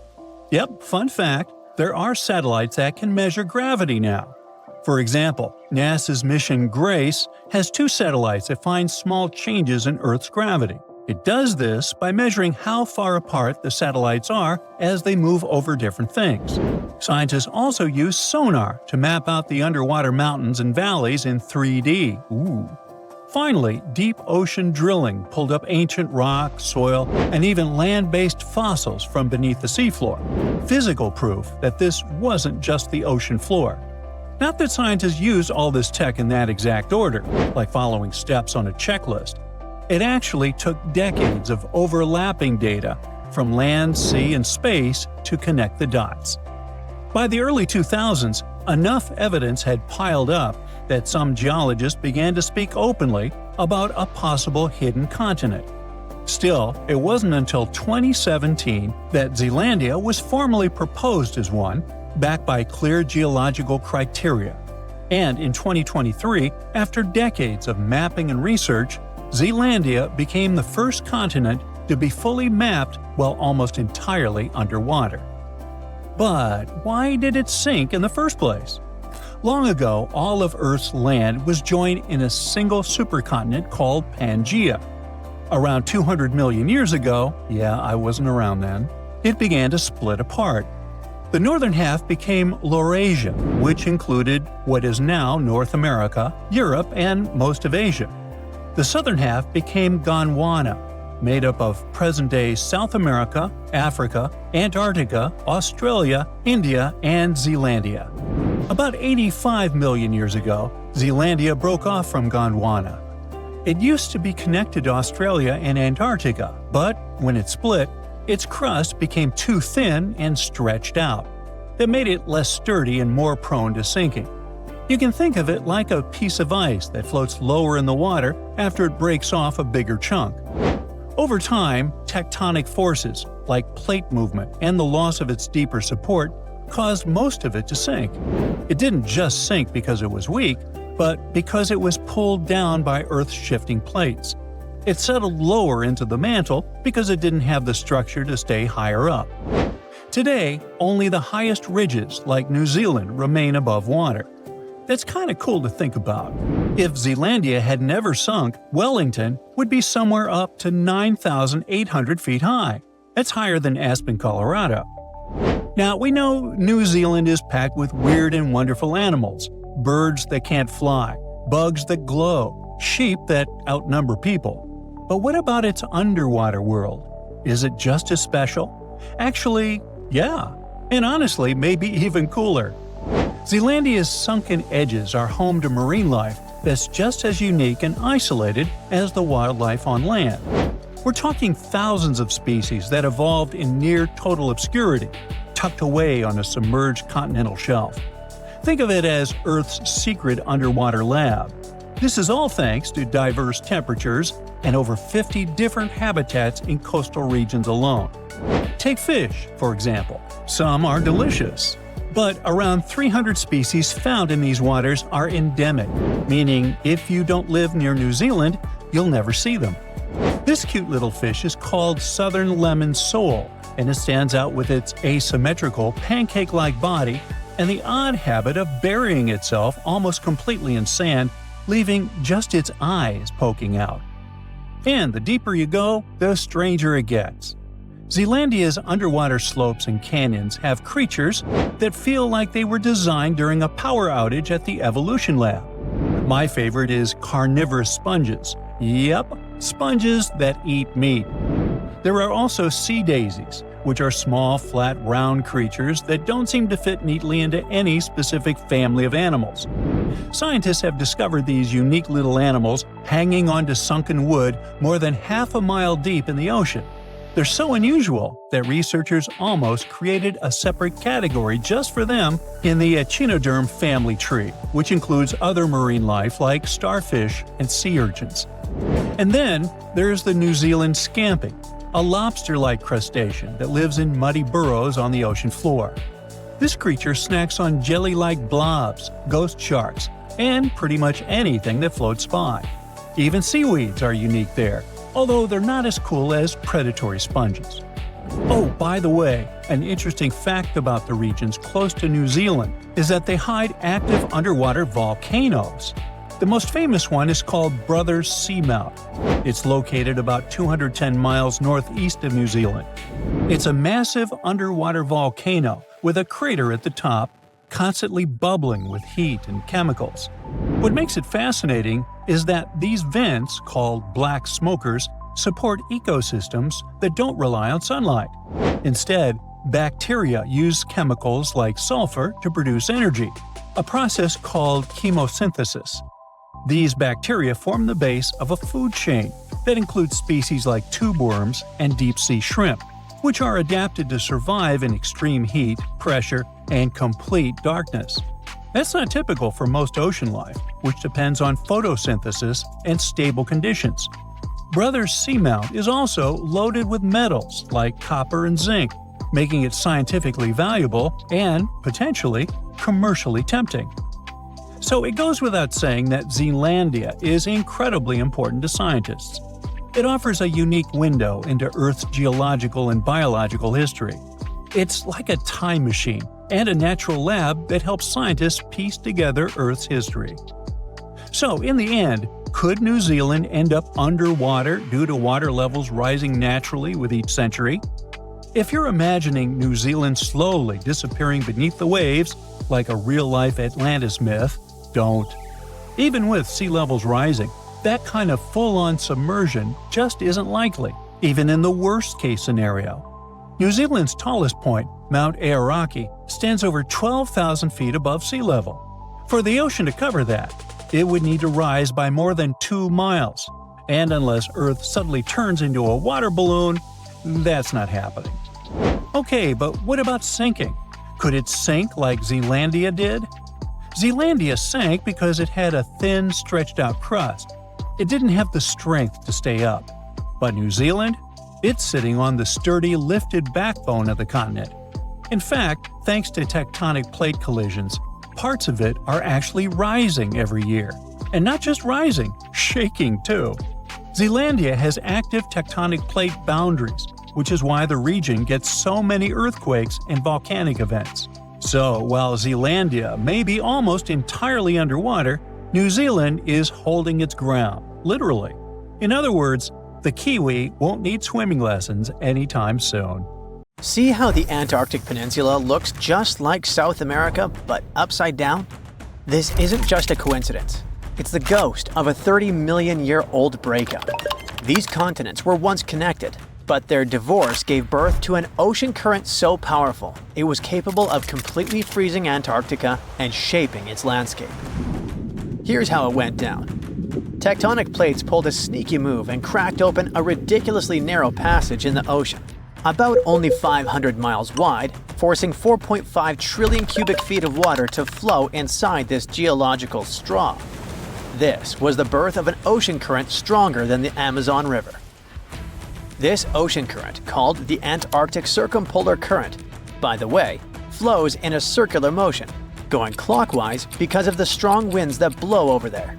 Yep, fun fact, there are satellites that can measure gravity now. For example, NASA's mission GRACE has 2 satellites that find small changes in Earth's gravity. It does this by measuring how far apart the satellites are as they move over different things. Scientists also use sonar to map out the underwater mountains and valleys in 3D. Finally, deep ocean drilling pulled up ancient rock, soil, and even land-based fossils from beneath the seafloor. Physical proof that this wasn't just the ocean floor. Not that scientists use all this tech in that exact order, like following steps on a checklist. It actually took decades of overlapping data from land, sea, and space to connect the dots. By the early 2000s, enough evidence had piled up that some geologists began to speak openly about a possible hidden continent. Still, it wasn't until 2017 that Zealandia was formally proposed as one, backed by clear geological criteria. And in 2023, after decades of mapping and research, Zealandia became the first continent to be fully mapped while almost entirely underwater. But why did it sink in the first place? Long ago, all of Earth's land was joined in a single supercontinent called Pangaea. Around 200 million years ago, I wasn't around then, it began to split apart. The northern half became Laurasia, which included what is now North America, Europe, and most of Asia. The southern half became Gondwana, made up of present-day South America, Africa, Antarctica, Australia, India, and Zealandia. About 85 million years ago, Zealandia broke off from Gondwana. It used to be connected to Australia and Antarctica, but when it split, its crust became too thin and stretched out. That made it less sturdy and more prone to sinking. You can think of it like a piece of ice that floats lower in the water after it breaks off a bigger chunk. Over time, tectonic forces, like plate movement and the loss of its deeper support, caused most of it to sink. It didn't just sink because it was weak, but because it was pulled down by Earth's shifting plates. It settled lower into the mantle because it didn't have the structure to stay higher up. Today, only the highest ridges, like New Zealand, remain above water. That's kind of cool to think about. If Zealandia had never sunk, Wellington would be somewhere up to 9,800 feet high. That's higher than Aspen, Colorado. Now, we know New Zealand is packed with weird and wonderful animals. Birds that can't fly, bugs that glow, sheep that outnumber people. But what about its underwater world? Is it just as special? Actually, yeah. And honestly, maybe even cooler. Zealandia's sunken edges are home to marine life that's just as unique and isolated as the wildlife on land. We're talking thousands of species that evolved in near total obscurity, tucked away on a submerged continental shelf. Think of it as Earth's secret underwater lab. This is all thanks to diverse temperatures and over 50 different habitats in coastal regions alone. Take fish, for example. Some are delicious. But around 300 species found in these waters are endemic, meaning if you don't live near New Zealand, you'll never see them. This cute little fish is called southern lemon sole, and it stands out with its asymmetrical, pancake-like body and the odd habit of burying itself almost completely in sand, leaving just its eyes poking out. And the deeper you go, the stranger it gets. Zealandia's underwater slopes and canyons have creatures that feel like they were designed during a power outage at the Evolution Lab. My favorite is carnivorous sponges. Yep, sponges that eat meat. There are also sea daisies, which are small, flat, round creatures that don't seem to fit neatly into any specific family of animals. Scientists have discovered these unique little animals hanging onto sunken wood more than half a mile deep in the ocean. They're so unusual that researchers almost created a separate category just for them in the echinoderm family tree, which includes other marine life like starfish and sea urchins. And then there's the New Zealand scamping, a lobster-like crustacean that lives in muddy burrows on the ocean floor. This creature snacks on jelly-like blobs, ghost sharks, and pretty much anything that floats by. Even seaweeds are unique there, although they're not as cool as predatory sponges. Oh, by the way, an interesting fact about the regions close to New Zealand is that they hide active underwater volcanoes. The most famous one is called Brothers Seamount. It's located about 210 miles northeast of New Zealand. It's a massive underwater volcano with a crater at the top, constantly bubbling with heat and chemicals. What makes it fascinating is that these vents, called black smokers, support ecosystems that don't rely on sunlight. Instead, bacteria use chemicals like sulfur to produce energy, a process called chemosynthesis. These bacteria form the base of a food chain that includes species like tube worms and deep-sea shrimp, which are adapted to survive in extreme heat, pressure, and complete darkness. That's not typical for most ocean life, which depends on photosynthesis and stable conditions. Brothers Seamount is also loaded with metals like copper and zinc, making it scientifically valuable and, potentially, commercially tempting. So it goes without saying that Zealandia is incredibly important to scientists. It offers a unique window into Earth's geological and biological history. It's like a time machine and a natural lab that helps scientists piece together Earth's history. So, in the end, could New Zealand end up underwater due to water levels rising naturally with each century? If you're imagining New Zealand slowly disappearing beneath the waves, like a real-life Atlantis myth, don't. Even with sea levels rising, that kind of full-on submersion just isn't likely, even in the worst-case scenario. New Zealand's tallest point, Mount Aoraki, stands over 12,000 feet above sea level. For the ocean to cover that, it would need to rise by more than 2 miles. And unless Earth suddenly turns into a water balloon, that's not happening. Okay, but what about sinking? Could it sink like Zealandia did? Zealandia sank because it had a thin, stretched-out crust. It didn't have the strength to stay up. But New Zealand? It's sitting on the sturdy, lifted backbone of the continent. In fact, thanks to tectonic plate collisions, parts of it are actually rising every year. And not just rising, shaking too. Zealandia has active tectonic plate boundaries, which is why the region gets so many earthquakes and volcanic events. So, while Zealandia may be almost entirely underwater, New Zealand is holding its ground, literally. In other words, the Kiwi won't need swimming lessons anytime soon. See how the Antarctic Peninsula looks just like South America, but upside down? This isn't just a coincidence. It's the ghost of a 30-million-year-old breakup. These continents were once connected, but their divorce gave birth to an ocean current so powerful it was capable of completely freezing Antarctica and shaping its landscape. Here's how it went down. Tectonic plates pulled a sneaky move and cracked open a ridiculously narrow passage in the ocean, about only 500 miles wide, forcing 4.5 trillion cubic feet of water to flow inside this geological straw. This was the birth of an ocean current stronger than the Amazon River. This ocean current, called the Antarctic Circumpolar Current, by the way, flows in a circular motion, going clockwise because of the strong winds that blow over there.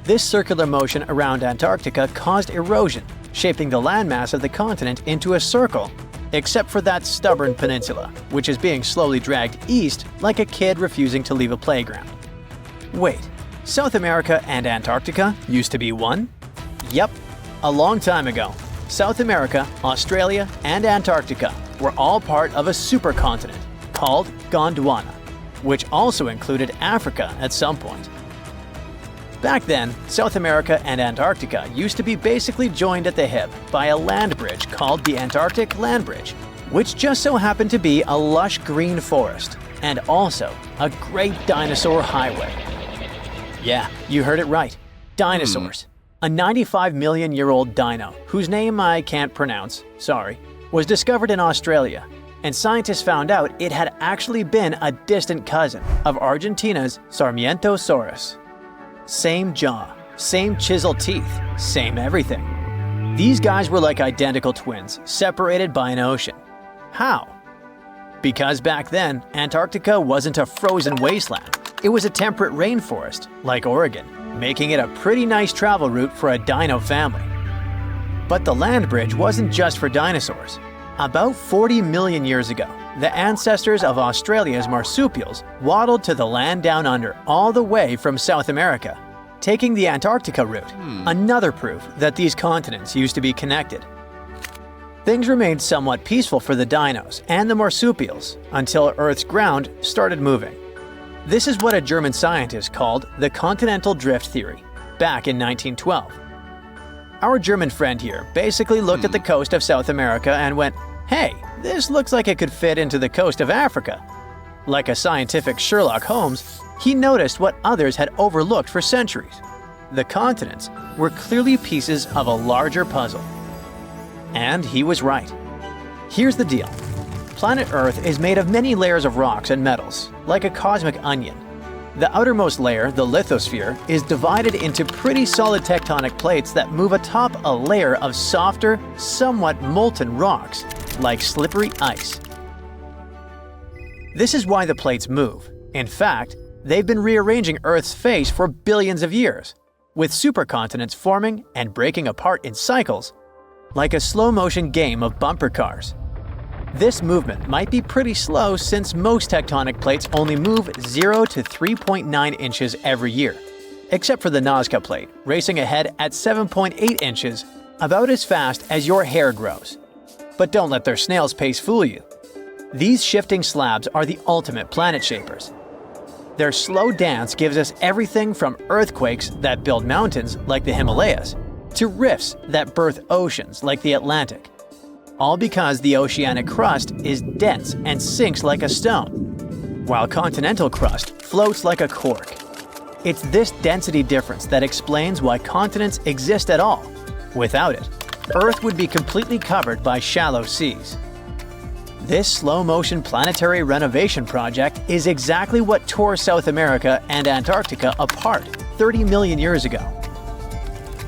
This circular motion around Antarctica caused erosion, shaping the landmass of the continent into a circle, except for that stubborn peninsula, which is being slowly dragged east like a kid refusing to leave a playground. Wait, South America and Antarctica used to be one? Yep, a long time ago. South America, Australia, and Antarctica were all part of a supercontinent called Gondwana, which also included Africa at some point. Back then, South America and Antarctica used to be basically joined at the hip by a land bridge called the Antarctic Land Bridge, which just so happened to be a lush green forest and also a great dinosaur highway. Yeah, you heard it right. Dinosaurs. A 95-million-year-old dino, whose name I can't pronounce, sorry, was discovered in Australia, and scientists found out it had actually been a distant cousin of Argentina's Sarmientosaurus. Same jaw, same chiseled teeth, same everything. These guys were like identical twins, separated by an ocean. How? Because back then, Antarctica wasn't a frozen wasteland. It was a temperate rainforest, like Oregon, making it a pretty nice travel route for a dino family. But the land bridge wasn't just for dinosaurs. About 40 million years ago, the ancestors of Australia's marsupials waddled to the land down under all the way from South America, taking the Antarctica route, another proof that these continents used to be connected. Things remained somewhat peaceful for the dinos and the marsupials until Earth's ground started moving. This is what a German scientist called the Continental Drift theory, back in 1912. Our German friend here basically looked at the coast of South America and went, "Hey, this looks like it could fit into the coast of Africa." Like a scientific Sherlock Holmes, he noticed what others had overlooked for centuries. The continents were clearly pieces of a larger puzzle. And he was right. Here's the deal. Planet Earth is made of many layers of rocks and metals, like a cosmic onion. The outermost layer, the lithosphere, is divided into pretty solid tectonic plates that move atop a layer of softer, somewhat molten rocks, like slippery ice. This is why the plates move. In fact, they've been rearranging Earth's face for billions of years, with supercontinents forming and breaking apart in cycles, like a slow-motion game of bumper cars. This movement might be pretty slow since most tectonic plates only move 0 to 3.9 inches every year, except for the Nazca plate, racing ahead at 7.8 inches, about as fast as your hair grows. But don't let their snail's pace fool you. These shifting slabs are the ultimate planet shapers. Their slow dance gives us everything from earthquakes that build mountains like the Himalayas, to rifts that birth oceans like the Atlantic. All because the oceanic crust is dense and sinks like a stone, while continental crust floats like a cork. It's this density difference that explains why continents exist at all. Without it, Earth would be completely covered by shallow seas. This slow-motion planetary renovation project is exactly what tore South America and Antarctica apart 30 million years ago.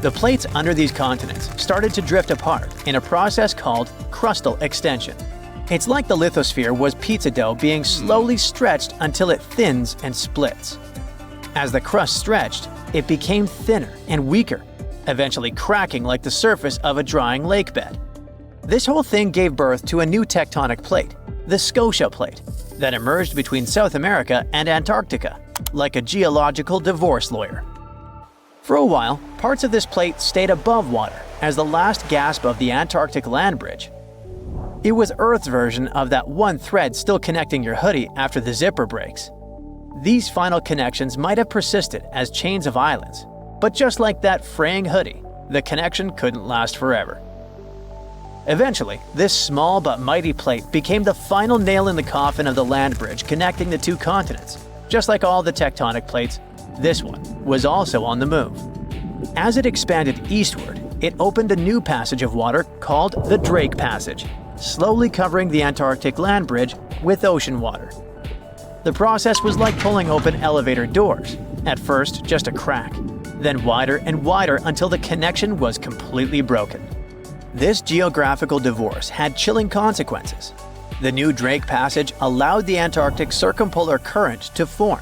The plates under these continents started to drift apart in a process called crustal extension. It's like the lithosphere was pizza dough being slowly stretched until it thins and splits. As the crust stretched, it became thinner and weaker, eventually cracking like the surface of a drying lake bed. This whole thing gave birth to a new tectonic plate, the Scotia Plate, that emerged between South America and Antarctica, like a geological divorce lawyer. For a while, parts of this plate stayed above water as the last gasp of the Antarctic land bridge. It was Earth's version of that one thread still connecting your hoodie after the zipper breaks. These final connections might have persisted as chains of islands, but just like that fraying hoodie, the connection couldn't last forever. Eventually, this small but mighty plate became the final nail in the coffin of the land bridge connecting the two continents. Just like all the tectonic plates, this one was also on the move. As it expanded eastward, it opened a new passage of water called the Drake Passage, slowly covering the Antarctic land bridge with ocean water. The process was like pulling open elevator doors, at first just a crack, then wider and wider until the connection was completely broken. This geographical divorce had chilling consequences. The new Drake Passage allowed the Antarctic circumpolar current to form,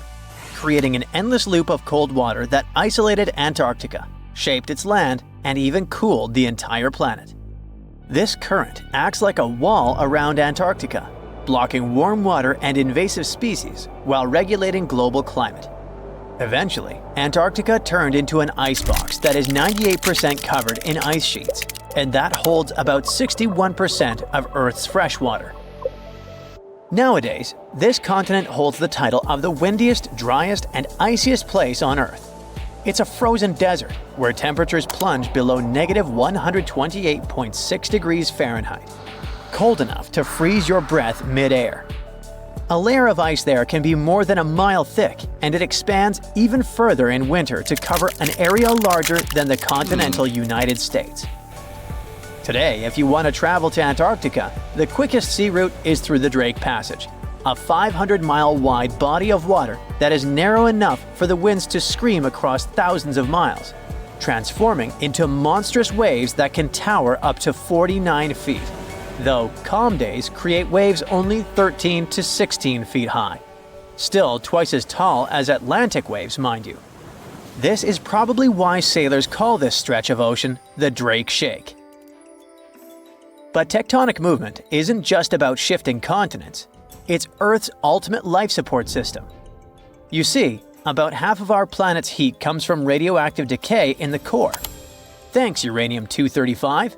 creating an endless loop of cold water that isolated Antarctica, shaped its land, and even cooled the entire planet. This current acts like a wall around Antarctica, blocking warm water and invasive species while regulating global climate. Eventually, Antarctica turned into an icebox that is 98% covered in ice sheets, and that holds about 61% of Earth's fresh water. Nowadays, this continent holds the title of the windiest, driest, and iciest place on Earth. It's a frozen desert where temperatures plunge below -128.6 degrees Fahrenheit, cold enough to freeze your breath mid-air. A layer of ice there can be more than a mile thick, and it expands even further in winter to cover an area larger than the continental United States. Today, if you want to travel to Antarctica, the quickest sea route is through the Drake Passage, a 500-mile-wide body of water that is narrow enough for the winds to scream across thousands of miles, transforming into monstrous waves that can tower up to 49 feet, though calm days create waves only 13 to 16 feet high. Still twice as tall as Atlantic waves, mind you. This is probably why sailors call this stretch of ocean the Drake Shake. But tectonic movement isn't just about shifting continents. It's Earth's ultimate life support system. You see, about half of our planet's heat comes from radioactive decay in the core. Thanks, uranium-235.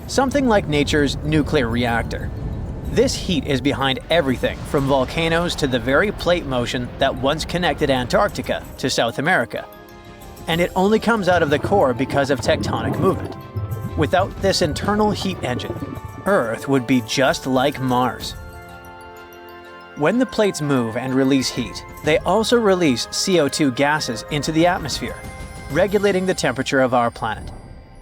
Something like nature's nuclear reactor. This heat is behind everything from volcanoes to the very plate motion that once connected Antarctica to South America. And it only comes out of the core because of tectonic movement. Without this internal heat engine, Earth would be just like Mars. When the plates move and release heat, they also release CO2 gases into the atmosphere, regulating the temperature of our planet.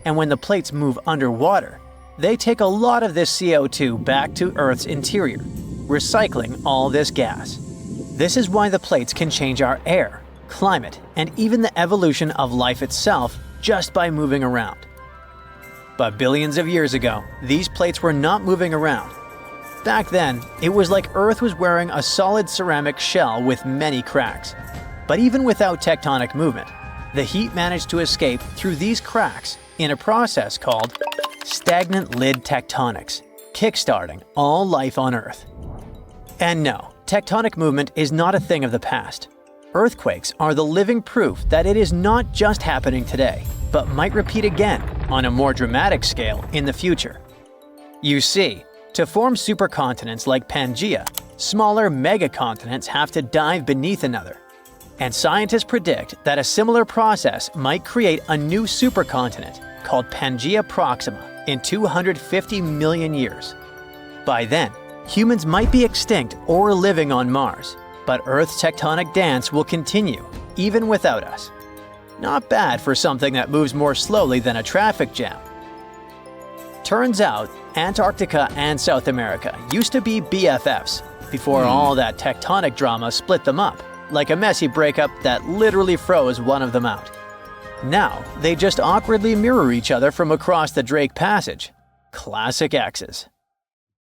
And when the plates move underwater, they take a lot of this CO2 back to Earth's interior, recycling all this gas. This is why the plates can change our air, climate, and even the evolution of life itself just by moving around. But billions of years ago, these plates were not moving around. Back then, it was like Earth was wearing a solid ceramic shell with many cracks. But even without tectonic movement, the heat managed to escape through these cracks in a process called stagnant lid tectonics, kickstarting all life on Earth. And no, tectonic movement is not a thing of the past. Earthquakes are the living proof that it is not just happening today, but might repeat again on a more dramatic scale in the future. You see, to form supercontinents like Pangaea, smaller megacontinents have to dive beneath another. And scientists predict that a similar process might create a new supercontinent called Pangaea Proxima in 250 million years. By then, humans might be extinct or living on Mars, but Earth's tectonic dance will continue, even without us. Not bad for something that moves more slowly than a traffic jam. Turns out, Antarctica and South America used to be BFFs before all that tectonic drama split them up, like a messy breakup that literally froze one of them out. Now, they just awkwardly mirror each other from across the Drake Passage. Classic exes.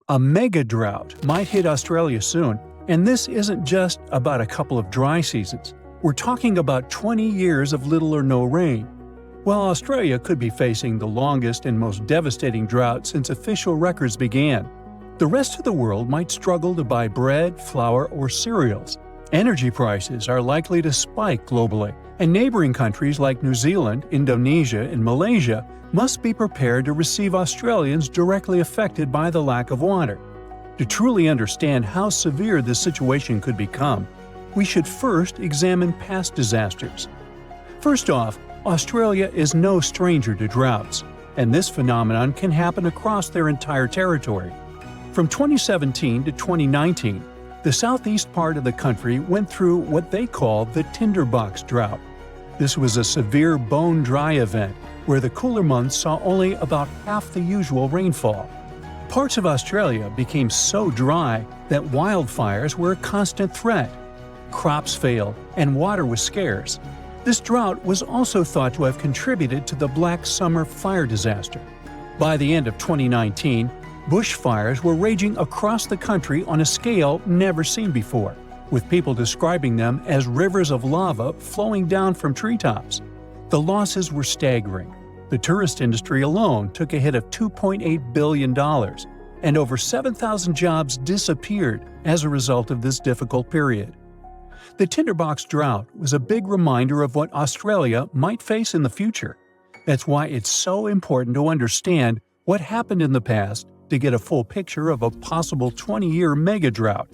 A mega drought might hit Australia soon, and this isn't just about a couple of dry seasons. We're talking about 20 years of little or no rain. While Australia could be facing the longest and most devastating drought since official records began, the rest of the world might struggle to buy bread, flour, or cereals. Energy prices are likely to spike globally, and neighboring countries like New Zealand, Indonesia, and Malaysia must be prepared to receive Australians directly affected by the lack of water. To truly understand how severe this situation could become, we should first examine past disasters. First off, Australia is no stranger to droughts, and this phenomenon can happen across their entire territory. From 2017 to 2019, the southeast part of the country went through what they call the tinderbox drought. This was a severe bone-dry event where the cooler months saw only about half the usual rainfall. Parts of Australia became so dry that wildfires were a constant threat. Crops failed, and water was scarce. This drought was also thought to have contributed to the Black Summer fire disaster. By the end of 2019, bushfires were raging across the country on a scale never seen before, with people describing them as rivers of lava flowing down from treetops. The losses were staggering. The tourist industry alone took a hit of $2.8 billion, and over 7,000 jobs disappeared as a result of this difficult period. The tinderbox drought was a big reminder of what Australia might face in the future. That's why it's so important to understand what happened in the past to get a full picture of a possible 20-year mega drought.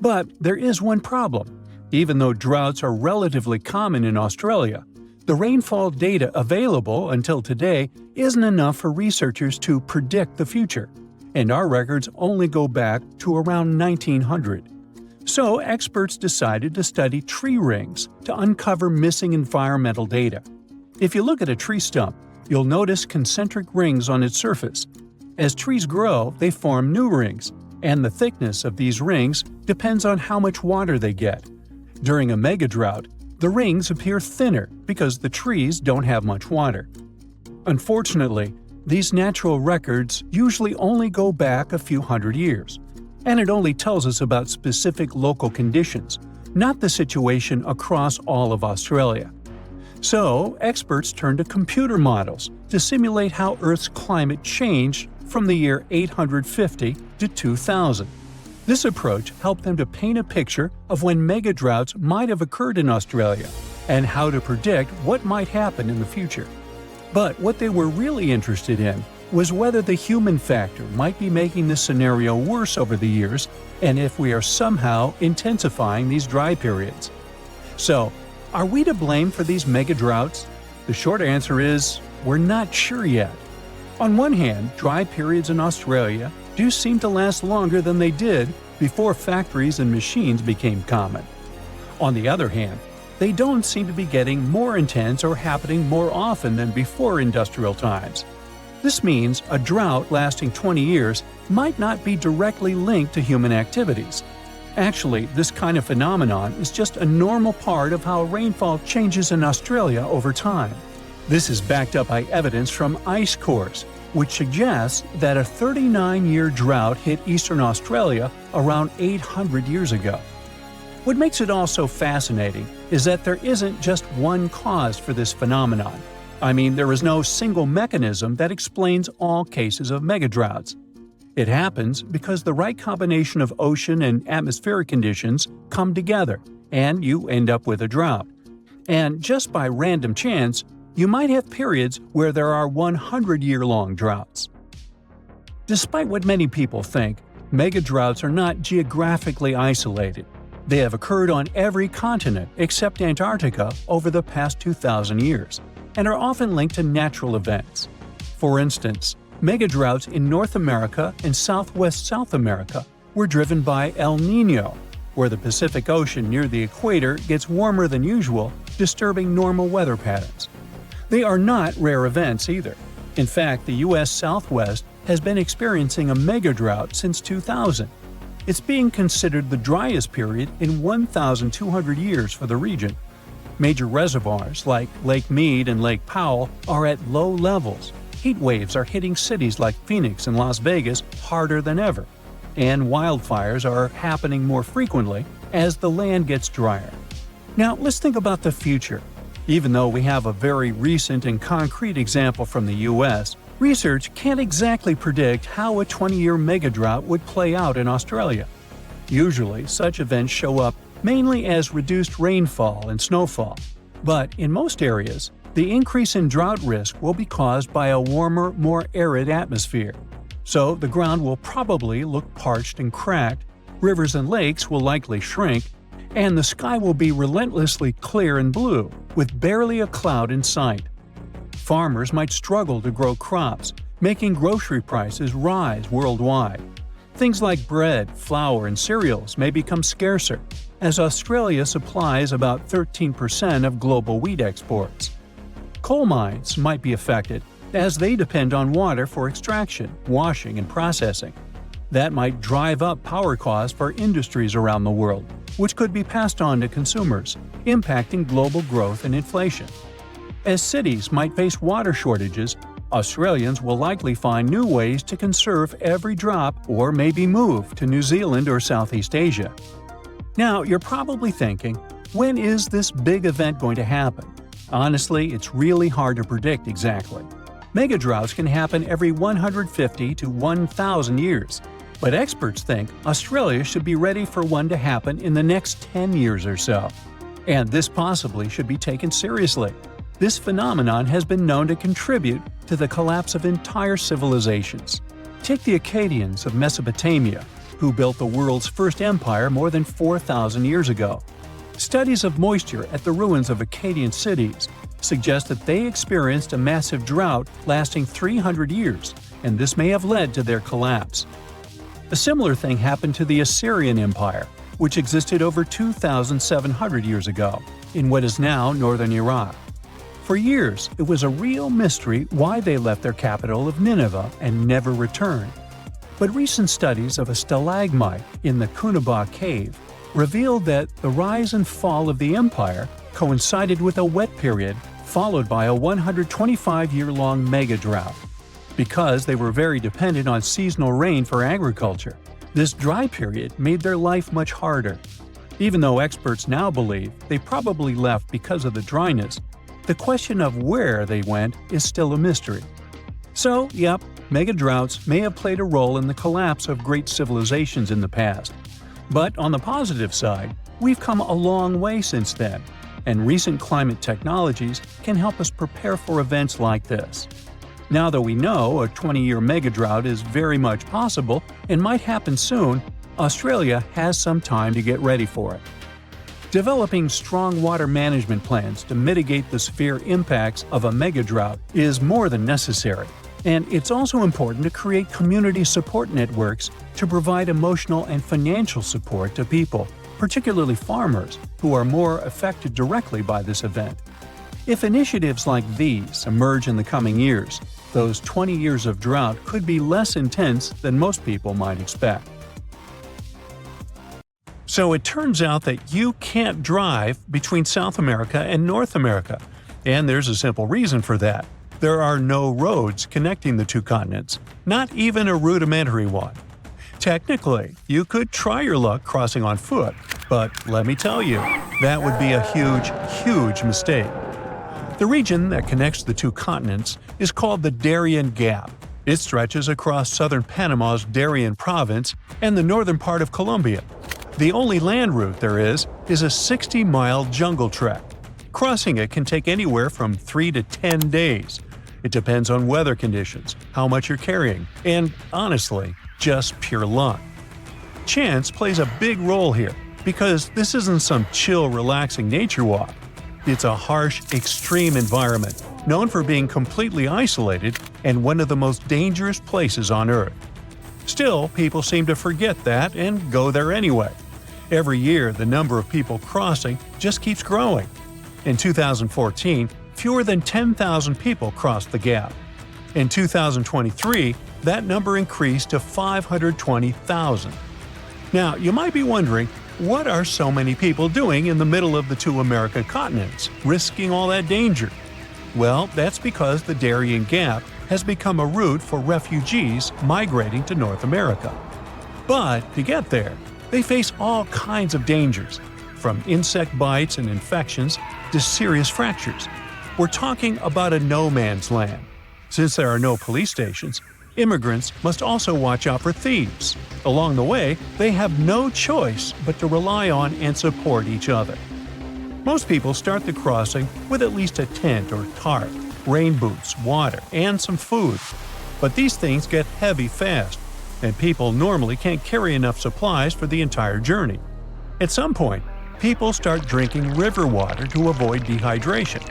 But there is one problem. Even though droughts are relatively common in Australia, the rainfall data available until today isn't enough for researchers to predict the future, and our records only go back to around 1900. So experts decided to study tree rings to uncover missing environmental data. If you look at a tree stump, you'll notice concentric rings on its surface. As trees grow, they form new rings, and the thickness of these rings depends on how much water they get. During a megadrought, the rings appear thinner because the trees don't have much water. Unfortunately, these natural records usually only go back a few hundred years, and it only tells us about specific local conditions, not the situation across all of Australia. So, experts turn to computer models to simulate how Earth's climate changed from the year 850 to 2000. This approach helped them to paint a picture of when megadroughts might have occurred in Australia and how to predict what might happen in the future. But what they were really interested in was whether the human factor might be making this scenario worse over the years and if we are somehow intensifying these dry periods. So, are we to blame for these megadroughts? The short answer is, we're not sure yet. On one hand, dry periods in Australia do seem to last longer than they did before factories and machines became common. On the other hand, they don't seem to be getting more intense or happening more often than before industrial times. This means a drought lasting 20 years might not be directly linked to human activities. Actually, this kind of phenomenon is just a normal part of how rainfall changes in Australia over time. This is backed up by evidence from ice cores, which suggests that a 39-year drought hit eastern Australia around 800 years ago. What makes it all so fascinating is that there isn't just one cause for this phenomenon. I mean, there is no single mechanism that explains all cases of megadroughts. It happens because the right combination of ocean and atmospheric conditions come together, and you end up with a drought. And just by random chance, you might have periods where there are 100-year-long droughts. Despite what many people think, megadroughts are not geographically isolated. They have occurred on every continent except Antarctica over the past 2,000 years, and are often linked to natural events. For instance, megadroughts in North America and Southwest South America were driven by El Niño, where the Pacific Ocean near the equator gets warmer than usual disturbing normal weather patterns. They are not rare events either. In fact, the U.S. Southwest has been experiencing a mega-drought since 2000. It's being considered the driest period in 1,200 years for the region. Major reservoirs like Lake Mead and Lake Powell are at low levels. Heat waves are hitting cities like Phoenix and Las Vegas harder than ever. And wildfires are happening more frequently as the land gets drier. Now, let's think about the future. Even though we have a very recent and concrete example from the U.S., research can't exactly predict how a 20-year megadrought would play out in Australia. Usually, such events show up mainly as reduced rainfall and snowfall. But in most areas, the increase in drought risk will be caused by a warmer, more arid atmosphere. So the ground will probably look parched and cracked, rivers and lakes will likely shrink, and the sky will be relentlessly clear and blue, with barely a cloud in sight. Farmers might struggle to grow crops, making grocery prices rise worldwide. Things like bread, flour, and cereals may become scarcer, as Australia supplies about 13% of global wheat exports. Coal mines might be affected, as they depend on water for extraction, washing, and processing. That might drive up power costs for industries around the world, which could be passed on to consumers, impacting global growth and inflation. As cities might face water shortages, Australians will likely find new ways to conserve every drop or maybe move to New Zealand or Southeast Asia. Now, you're probably thinking, when is this big event going to happen? Honestly, it's really hard to predict exactly. Megadroughts can happen every 150 to 1,000 years, but experts think Australia should be ready for one to happen in the next 10 years or so. And this possibly should be taken seriously. This phenomenon has been known to contribute to the collapse of entire civilizations. Take the Akkadians of Mesopotamia, who built the world's first empire more than 4,000 years ago. Studies of moisture at the ruins of Akkadian cities suggest that they experienced a massive drought lasting 300 years, and this may have led to their collapse. A similar thing happened to the Assyrian Empire, which existed over 2,700 years ago, in what is now northern Iraq. For years, it was a real mystery why they left their capital of Nineveh and never returned. But recent studies of a stalagmite in the Cunaba cave revealed that the rise and fall of the empire coincided with a wet period followed by a 125-year-long mega-drought. Because they were very dependent on seasonal rain for agriculture, this dry period made their life much harder. Even though experts now believe they probably left because of the dryness, the question of where they went is still a mystery. So, yep, mega-droughts may have played a role in the collapse of great civilizations in the past. But on the positive side, we've come a long way since then, and recent climate technologies can help us prepare for events like this. Now that we know a 20-year mega-drought is very much possible and might happen soon, Australia has some time to get ready for it. Developing strong water management plans to mitigate the severe impacts of a mega-drought is more than necessary, and it's also important to create community support networks to provide emotional and financial support to people, particularly farmers, who are more affected directly by this event. If initiatives like these emerge in the coming years, those 20 years of drought could be less intense than most people might expect. So it turns out that you can't drive between South America and North America, and there's a simple reason for that. There are no roads connecting the two continents, not even a rudimentary one. Technically, you could try your luck crossing on foot, but let me tell you, that would be a huge mistake. The region that connects the two continents is called the Darien Gap. It stretches across southern Panama's Darien province and the northern part of Colombia. The only land route there is a 60-mile jungle trek. Crossing it can take anywhere from 3 to 10 days. It depends on weather conditions, how much you're carrying, and honestly, just pure luck. Chance plays a big role here, because this isn't some chill, relaxing nature walk. It's a harsh, extreme environment, known for being completely isolated and one of the most dangerous places on Earth. Still, people seem to forget that and go there anyway. Every year, the number of people crossing just keeps growing. In 2014, fewer than 10,000 people crossed the gap. In 2023, that number increased to 520,000. Now, you might be wondering, what are so many people doing in the middle of the two American continents, risking all that danger? Well, that's because the Darien Gap has become a route for refugees migrating to North America. But to get there, they face all kinds of dangers, from insect bites and infections to serious fractures. We're talking about a no-man's land. Since there are no police stations, immigrants must also watch out for thieves. Along the way, they have no choice but to rely on and support each other. Most people start the crossing with at least a tent or tarp, rain boots, water, and some food. But these things get heavy fast, and people normally can't carry enough supplies for the entire journey. At some point, people start drinking river water to avoid dehydration.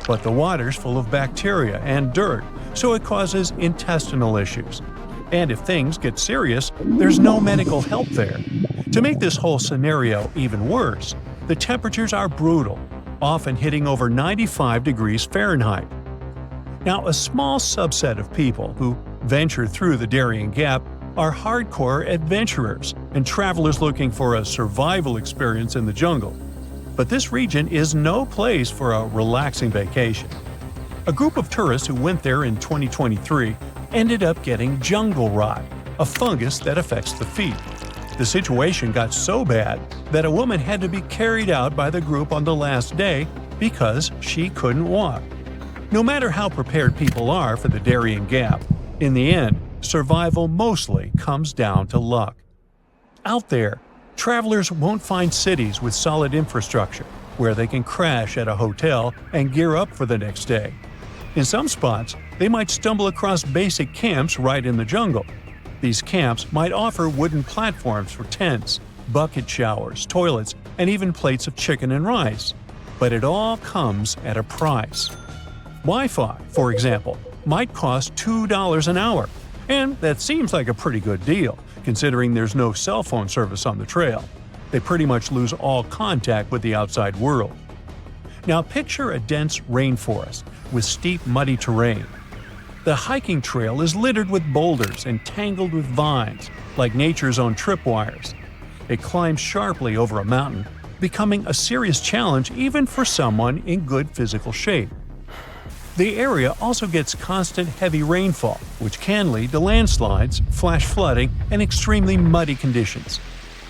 But the water's full of bacteria and dirt, so it causes intestinal issues. And if things get serious, there's no medical help there. To make this whole scenario even worse, the temperatures are brutal, often hitting over 95 degrees Fahrenheit. Now, a small subset of people who venture through the Darien Gap are hardcore adventurers and travelers looking for a survival experience in the jungle. But this region is no place for a relaxing vacation. A group of tourists who went there in 2023 ended up getting jungle rot, a fungus that affects the feet. The situation got so bad that a woman had to be carried out by the group on the last day because she couldn't walk. No matter how prepared people are for the Darien Gap, in the end, survival mostly comes down to luck. Out there, travelers won't find cities with solid infrastructure where they can crash at a hotel and gear up for the next day. In some spots, they might stumble across basic camps right in the jungle. These camps might offer wooden platforms for tents, bucket showers, toilets, and even plates of chicken and rice. But it all comes at a price. Wi-Fi, for example, might cost $2 an hour, and that seems like a pretty good deal, considering there's no cell phone service on the trail. They pretty much lose all contact with the outside world. Now picture a dense rainforest with steep, muddy terrain. The hiking trail is littered with boulders and tangled with vines, like nature's own tripwires. It climbs sharply over a mountain, becoming a serious challenge even for someone in good physical shape. The area also gets constant heavy rainfall, which can lead to landslides, flash flooding, and extremely muddy conditions.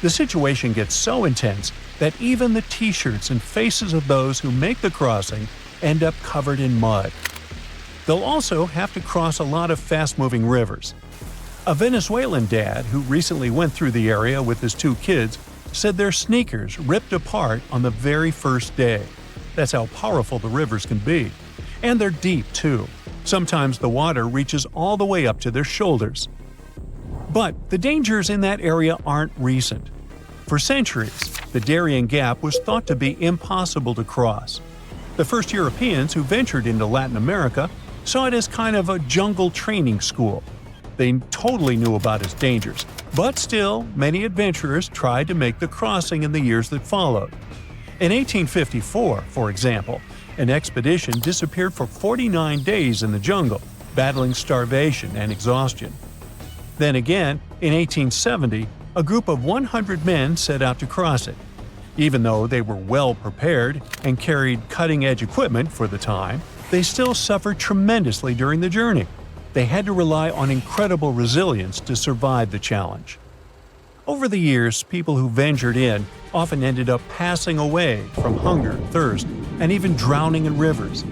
The situation gets so intense that even the t-shirts and faces of those who make the crossing end up covered in mud. They'll also have to cross a lot of fast-moving rivers. A Venezuelan dad who recently went through the area with his 2 kids said their sneakers ripped apart on the very first day. That's how powerful the rivers can be. And they're deep, too. Sometimes the water reaches all the way up to their shoulders. But the dangers in that area aren't recent. For centuries, the Darien Gap was thought to be impossible to cross. The first Europeans who ventured into Latin America saw it as kind of a jungle training school. They totally knew about its dangers, but still, many adventurers tried to make the crossing in the years that followed. In 1854, for example, an expedition disappeared for 49 days in the jungle, battling starvation and exhaustion. Then again, in 1870, a group of 100 men set out to cross it. Even though they were well prepared and carried cutting-edge equipment for the time, they still suffered tremendously during the journey. They had to rely on incredible resilience to survive the challenge. Over the years, people who ventured in often ended up passing away from hunger, thirst, and even drowning in rivers.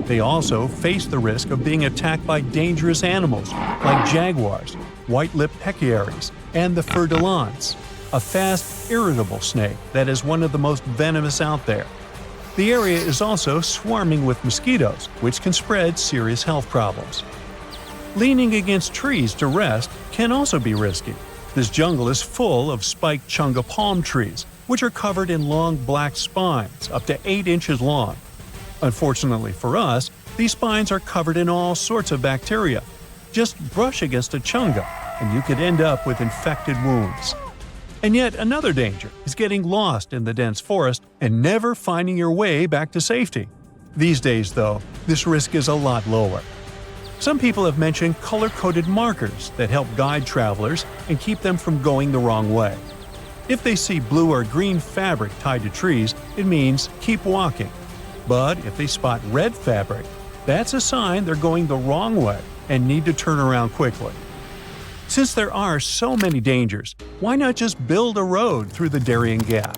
They also faced the risk of being attacked by dangerous animals like jaguars, white-lipped pecaries, and the fer de lance, a fast, irritable snake that is one of the most venomous out there. The area is also swarming with mosquitoes, which can spread serious health problems. Leaning against trees to rest can also be risky. This jungle is full of spiked chunga palm trees, which are covered in long black spines up to 8 inches long. Unfortunately for us, these spines are covered in all sorts of bacteria. Just brush against a chunga, and you could end up with infected wounds. And yet another danger is getting lost in the dense forest and never finding your way back to safety. These days, though, this risk is a lot lower. Some people have mentioned color-coded markers that help guide travelers and keep them from going the wrong way. If they see blue or green fabric tied to trees, it means keep walking. But if they spot red fabric, that's a sign they're going the wrong way and need to turn around quickly. Since there are so many dangers, why not just build a road through the Darien Gap?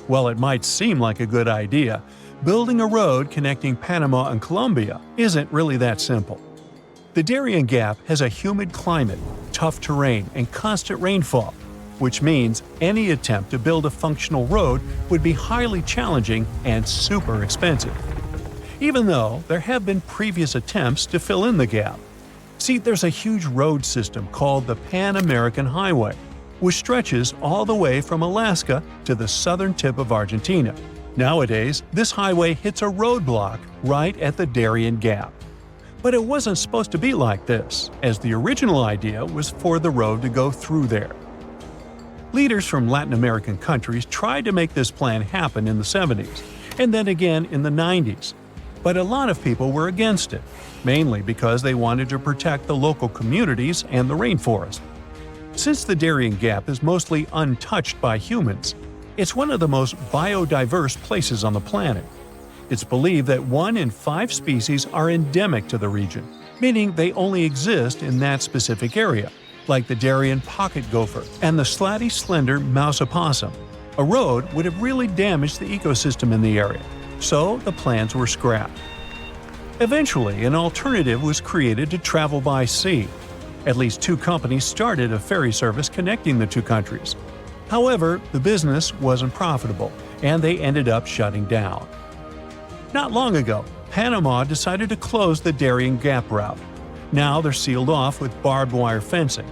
While it might seem like a good idea, building a road connecting Panama and Colombia isn't really that simple. The Darien Gap has a humid climate, tough terrain, and constant rainfall, which means any attempt to build a functional road would be highly challenging and super expensive. Even though there have been previous attempts to fill in the gap. See, there's a huge road system called the Pan-American Highway, which stretches all the way from Alaska to the southern tip of Argentina. Nowadays, this highway hits a roadblock right at the Darien Gap. But it wasn't supposed to be like this, as the original idea was for the road to go through there. Leaders from Latin American countries tried to make this plan happen in the 70s, and then again in the 90s. But a lot of people were against it, mainly because they wanted to protect the local communities and the rainforest. Since the Darien Gap is mostly untouched by humans, it's one of the most biodiverse places on the planet. It's believed that 1 in 5 species are endemic to the region, meaning they only exist in that specific area, like the Darien pocket gopher and the slatty slender mouse opossum. A road would have really damaged the ecosystem in the area, so the plans were scrapped. Eventually, an alternative was created to travel by sea. At least 2 companies started a ferry service connecting the 2 countries. However, the business wasn't profitable, and they ended up shutting down. Not long ago, Panama decided to close the Darien Gap route. Now they're sealed off with barbed wire fencing.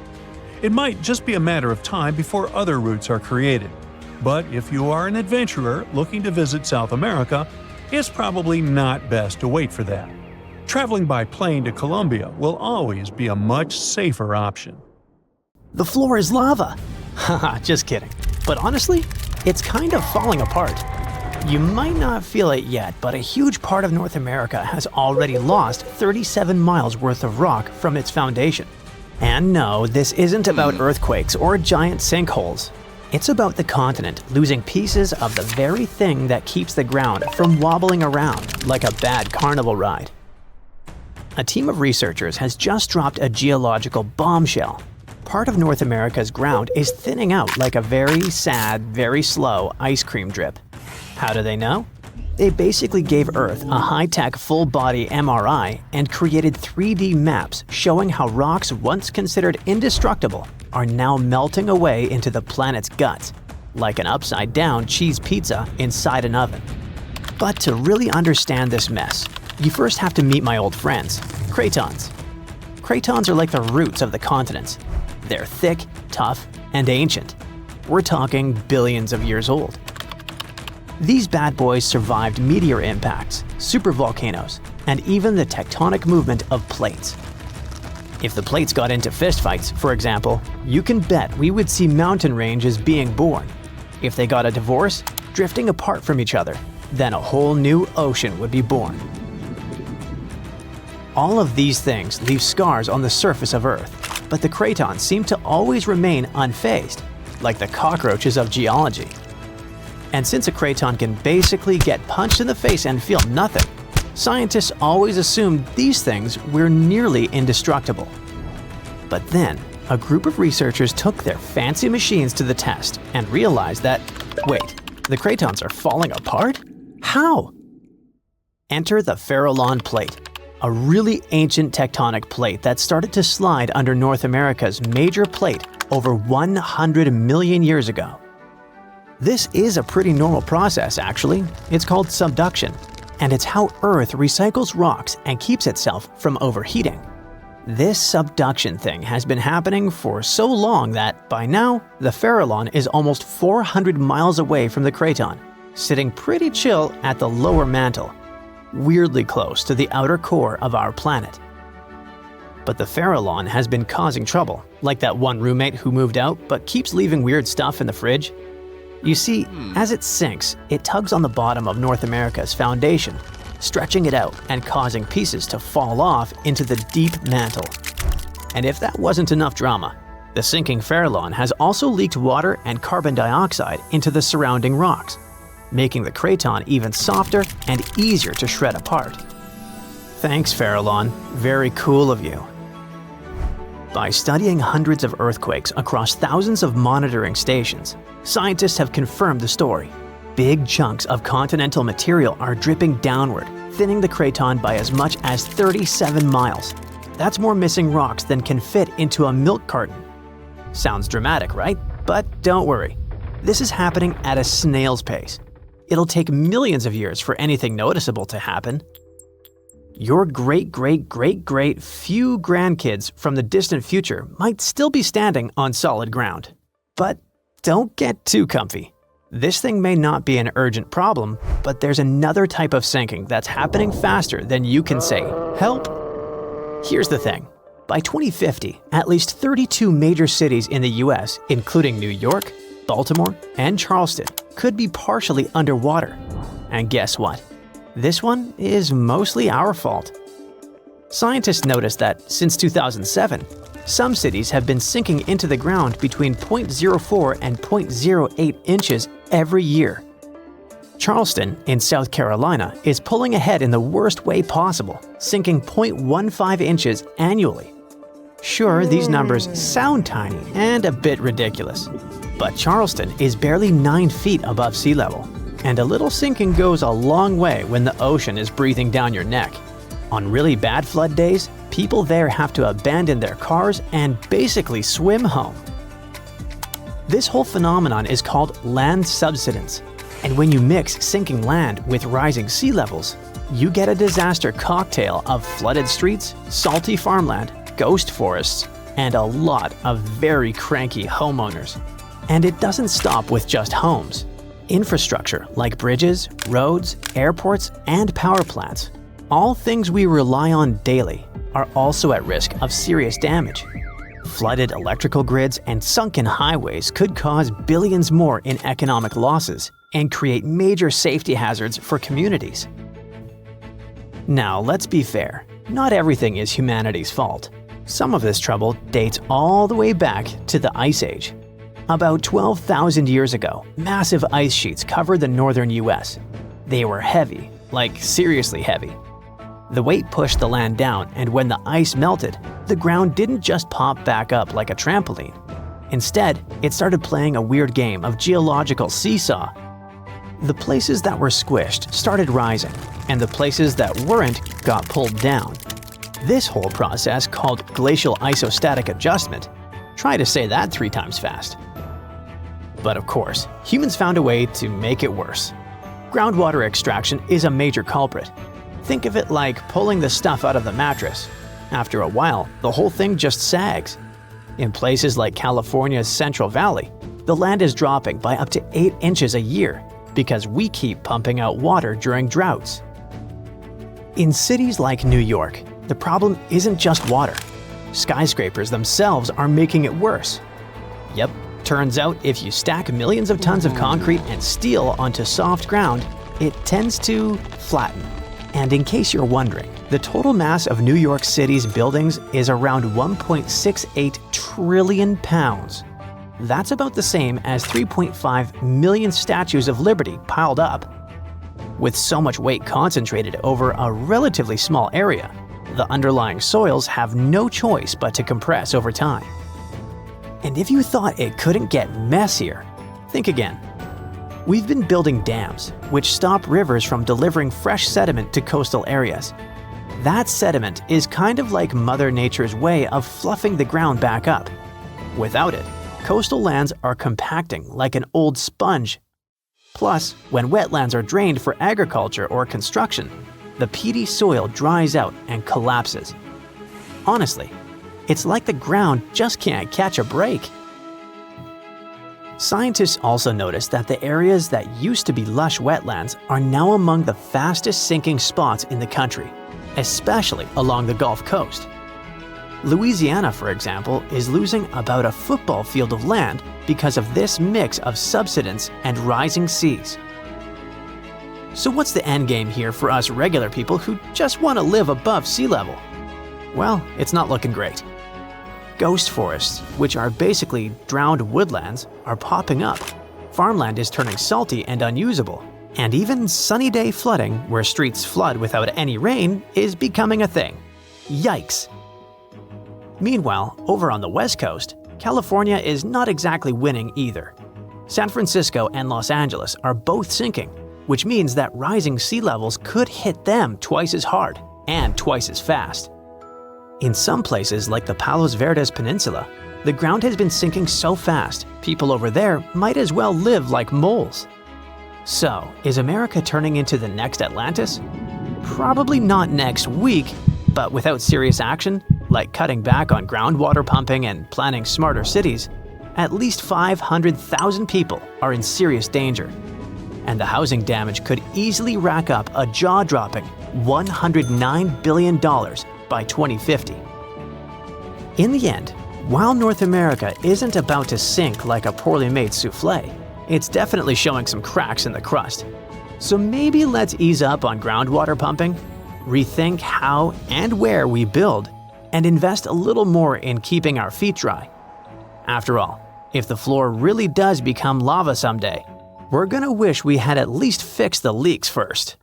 It might just be a matter of time before other routes are created. But if you are an adventurer looking to visit South America, it's probably not best to wait for that. Traveling by plane to Colombia will always be a much safer option. The floor is lava. Haha, just kidding. But honestly, it's kind of falling apart. You might not feel it yet, but a huge part of North America has already lost 37 miles worth of rock from its foundation. And no, this isn't about earthquakes or giant sinkholes. It's about the continent losing pieces of the very thing that keeps the ground from wobbling around like a bad carnival ride. A team of researchers has just dropped a geological bombshell. Part of North America's ground is thinning out like a very sad, very slow ice cream drip. How do they know? They basically gave Earth a high-tech full-body MRI and created 3D maps showing how rocks once considered indestructible are now melting away into the planet's guts, like an upside-down cheese pizza inside an oven. But to really understand this mess, you first have to meet my old friends, cratons. Cratons are like the roots of the continents. They're thick, tough, and ancient. We're talking billions of years old. These bad boys survived meteor impacts, supervolcanoes, and even the tectonic movement of plates. If the plates got into fistfights, for example, you can bet we would see mountain ranges being born. If they got a divorce, drifting apart from each other, then a whole new ocean would be born. All of these things leave scars on the surface of Earth, but the cratons seem to always remain unfazed, like the cockroaches of geology. And since a craton can basically get punched in the face and feel nothing, scientists always assumed these things were nearly indestructible. But then, a group of researchers took their fancy machines to the test and realized that, wait, the cratons are falling apart? How? Enter the Farallon Plate, a really ancient tectonic plate that started to slide under North America's major plate over 100 million years ago. This is a pretty normal process, actually. It's called subduction, and it's how Earth recycles rocks and keeps itself from overheating. This subduction thing has been happening for so long that, by now, the Farallon is almost 400 miles away from the craton, sitting pretty chill at the lower mantle, weirdly close to the outer core of our planet. But the Farallon has been causing trouble, like that one roommate who moved out but keeps leaving weird stuff in the fridge. You see, as it sinks, it tugs on the bottom of North America's foundation, stretching it out and causing pieces to fall off into the deep mantle. And if that wasn't enough drama, the sinking Farallon has also leaked water and carbon dioxide into the surrounding rocks, making the craton even softer and easier to shred apart. Thanks, Farallon. Very cool of you. By studying hundreds of earthquakes across thousands of monitoring stations, scientists have confirmed the story. Big chunks of continental material are dripping downward, thinning the craton by as much as 37 miles. That's more missing rocks than can fit into a milk carton. Sounds dramatic, right? But don't worry. This is happening at a snail's pace. It'll take millions of years for anything noticeable to happen. Your great-great-great-great few grandkids from the distant future might still be standing on solid ground. But don't get too comfy. This thing may not be an urgent problem, but there's another type of sinking that's happening faster than you can say, "Help." Here's the thing. By 2050, at least 32 major cities in the US, including New York, Baltimore, and Charleston, could be partially underwater. And guess what? This one is mostly our fault. Scientists noticed that since 2007, some cities have been sinking into the ground between 0.04 and 0.08 inches every year. Charleston, in South Carolina, is pulling ahead in the worst way possible, sinking 0.15 inches annually. Sure, these numbers sound tiny and a bit ridiculous, but Charleston is barely 9 feet above sea level. And a little sinking goes a long way when the ocean is breathing down your neck. On really bad flood days, people there have to abandon their cars and basically swim home. This whole phenomenon is called land subsidence. And when you mix sinking land with rising sea levels, you get a disaster cocktail of flooded streets, salty farmland, ghost forests, and a lot of very cranky homeowners. And it doesn't stop with just homes. Infrastructure like bridges, roads, airports, and power plants, all things we rely on daily, are also at risk of serious damage. Flooded electrical grids and sunken highways could cause billions more in economic losses and create major safety hazards for communities. Now, let's be fair. Not everything is humanity's fault. Some of this trouble dates all the way back to the Ice Age. About 12,000 years ago, massive ice sheets covered the northern US. They were heavy, like seriously heavy. The weight pushed the land down, and when the ice melted, the ground didn't just pop back up like a trampoline. Instead, it started playing a weird game of geological seesaw. The places that were squished started rising, and the places that weren't got pulled down. This whole process, called glacial isostatic adjustment, try to say that 3 times fast. But of course, humans found a way to make it worse. Groundwater extraction is a major culprit. Think of it like pulling the stuff out of the mattress. After a while, the whole thing just sags. In places like California's Central Valley, the land is dropping by up to 8 inches a year because we keep pumping out water during droughts. In cities like New York, the problem isn't just water. Skyscrapers themselves are making it worse. Yep, turns out if you stack millions of tons of concrete and steel onto soft ground, it tends to flatten. And in case you're wondering, the total mass of New York City's buildings is around 1.68 trillion pounds. That's about the same as 3.5 million statues of liberty piled up. With so much weight concentrated over a relatively small area, the underlying soils have no choice but to compress over time. And if you thought it couldn't get messier, think again. We've been building dams, which stop rivers from delivering fresh sediment to coastal areas. That sediment is kind of like Mother Nature's way of fluffing the ground back up. Without it, coastal lands are compacting like an old sponge. Plus, when wetlands are drained for agriculture or construction, the peaty soil dries out and collapses. Honestly, it's like the ground just can't catch a break. Scientists also noticed that the areas that used to be lush wetlands are now among the fastest sinking spots in the country, especially along the Gulf Coast. Louisiana, for example, is losing about a football field of land because of this mix of subsidence and rising seas. So what's the end game here for us regular people who just want to live above sea level? Well, it's not looking great. Ghost forests, which are basically drowned woodlands, are popping up. Farmland is turning salty and unusable. And even sunny day flooding, where streets flood without any rain, is becoming a thing. Yikes! Meanwhile, over on the West Coast, California is not exactly winning either. San Francisco and Los Angeles are both sinking, which means that rising sea levels could hit them twice as hard and twice as fast. In some places like the Palos Verdes Peninsula, the ground has been sinking so fast, people over there might as well live like moles. So, is America turning into the next Atlantis? Probably not next week, but without serious action, like cutting back on groundwater pumping and planning smarter cities, at least 500,000 people are in serious danger. And the housing damage could easily rack up a jaw-dropping $109 billion by 2050. In the end, while North America isn't about to sink like a poorly made souffle, it's definitely showing some cracks in the crust. So maybe let's ease up on groundwater pumping, rethink how and where we build, and invest a little more in keeping our feet dry. After all, if the floor really does become lava someday, we're gonna wish we had at least fixed the leaks first.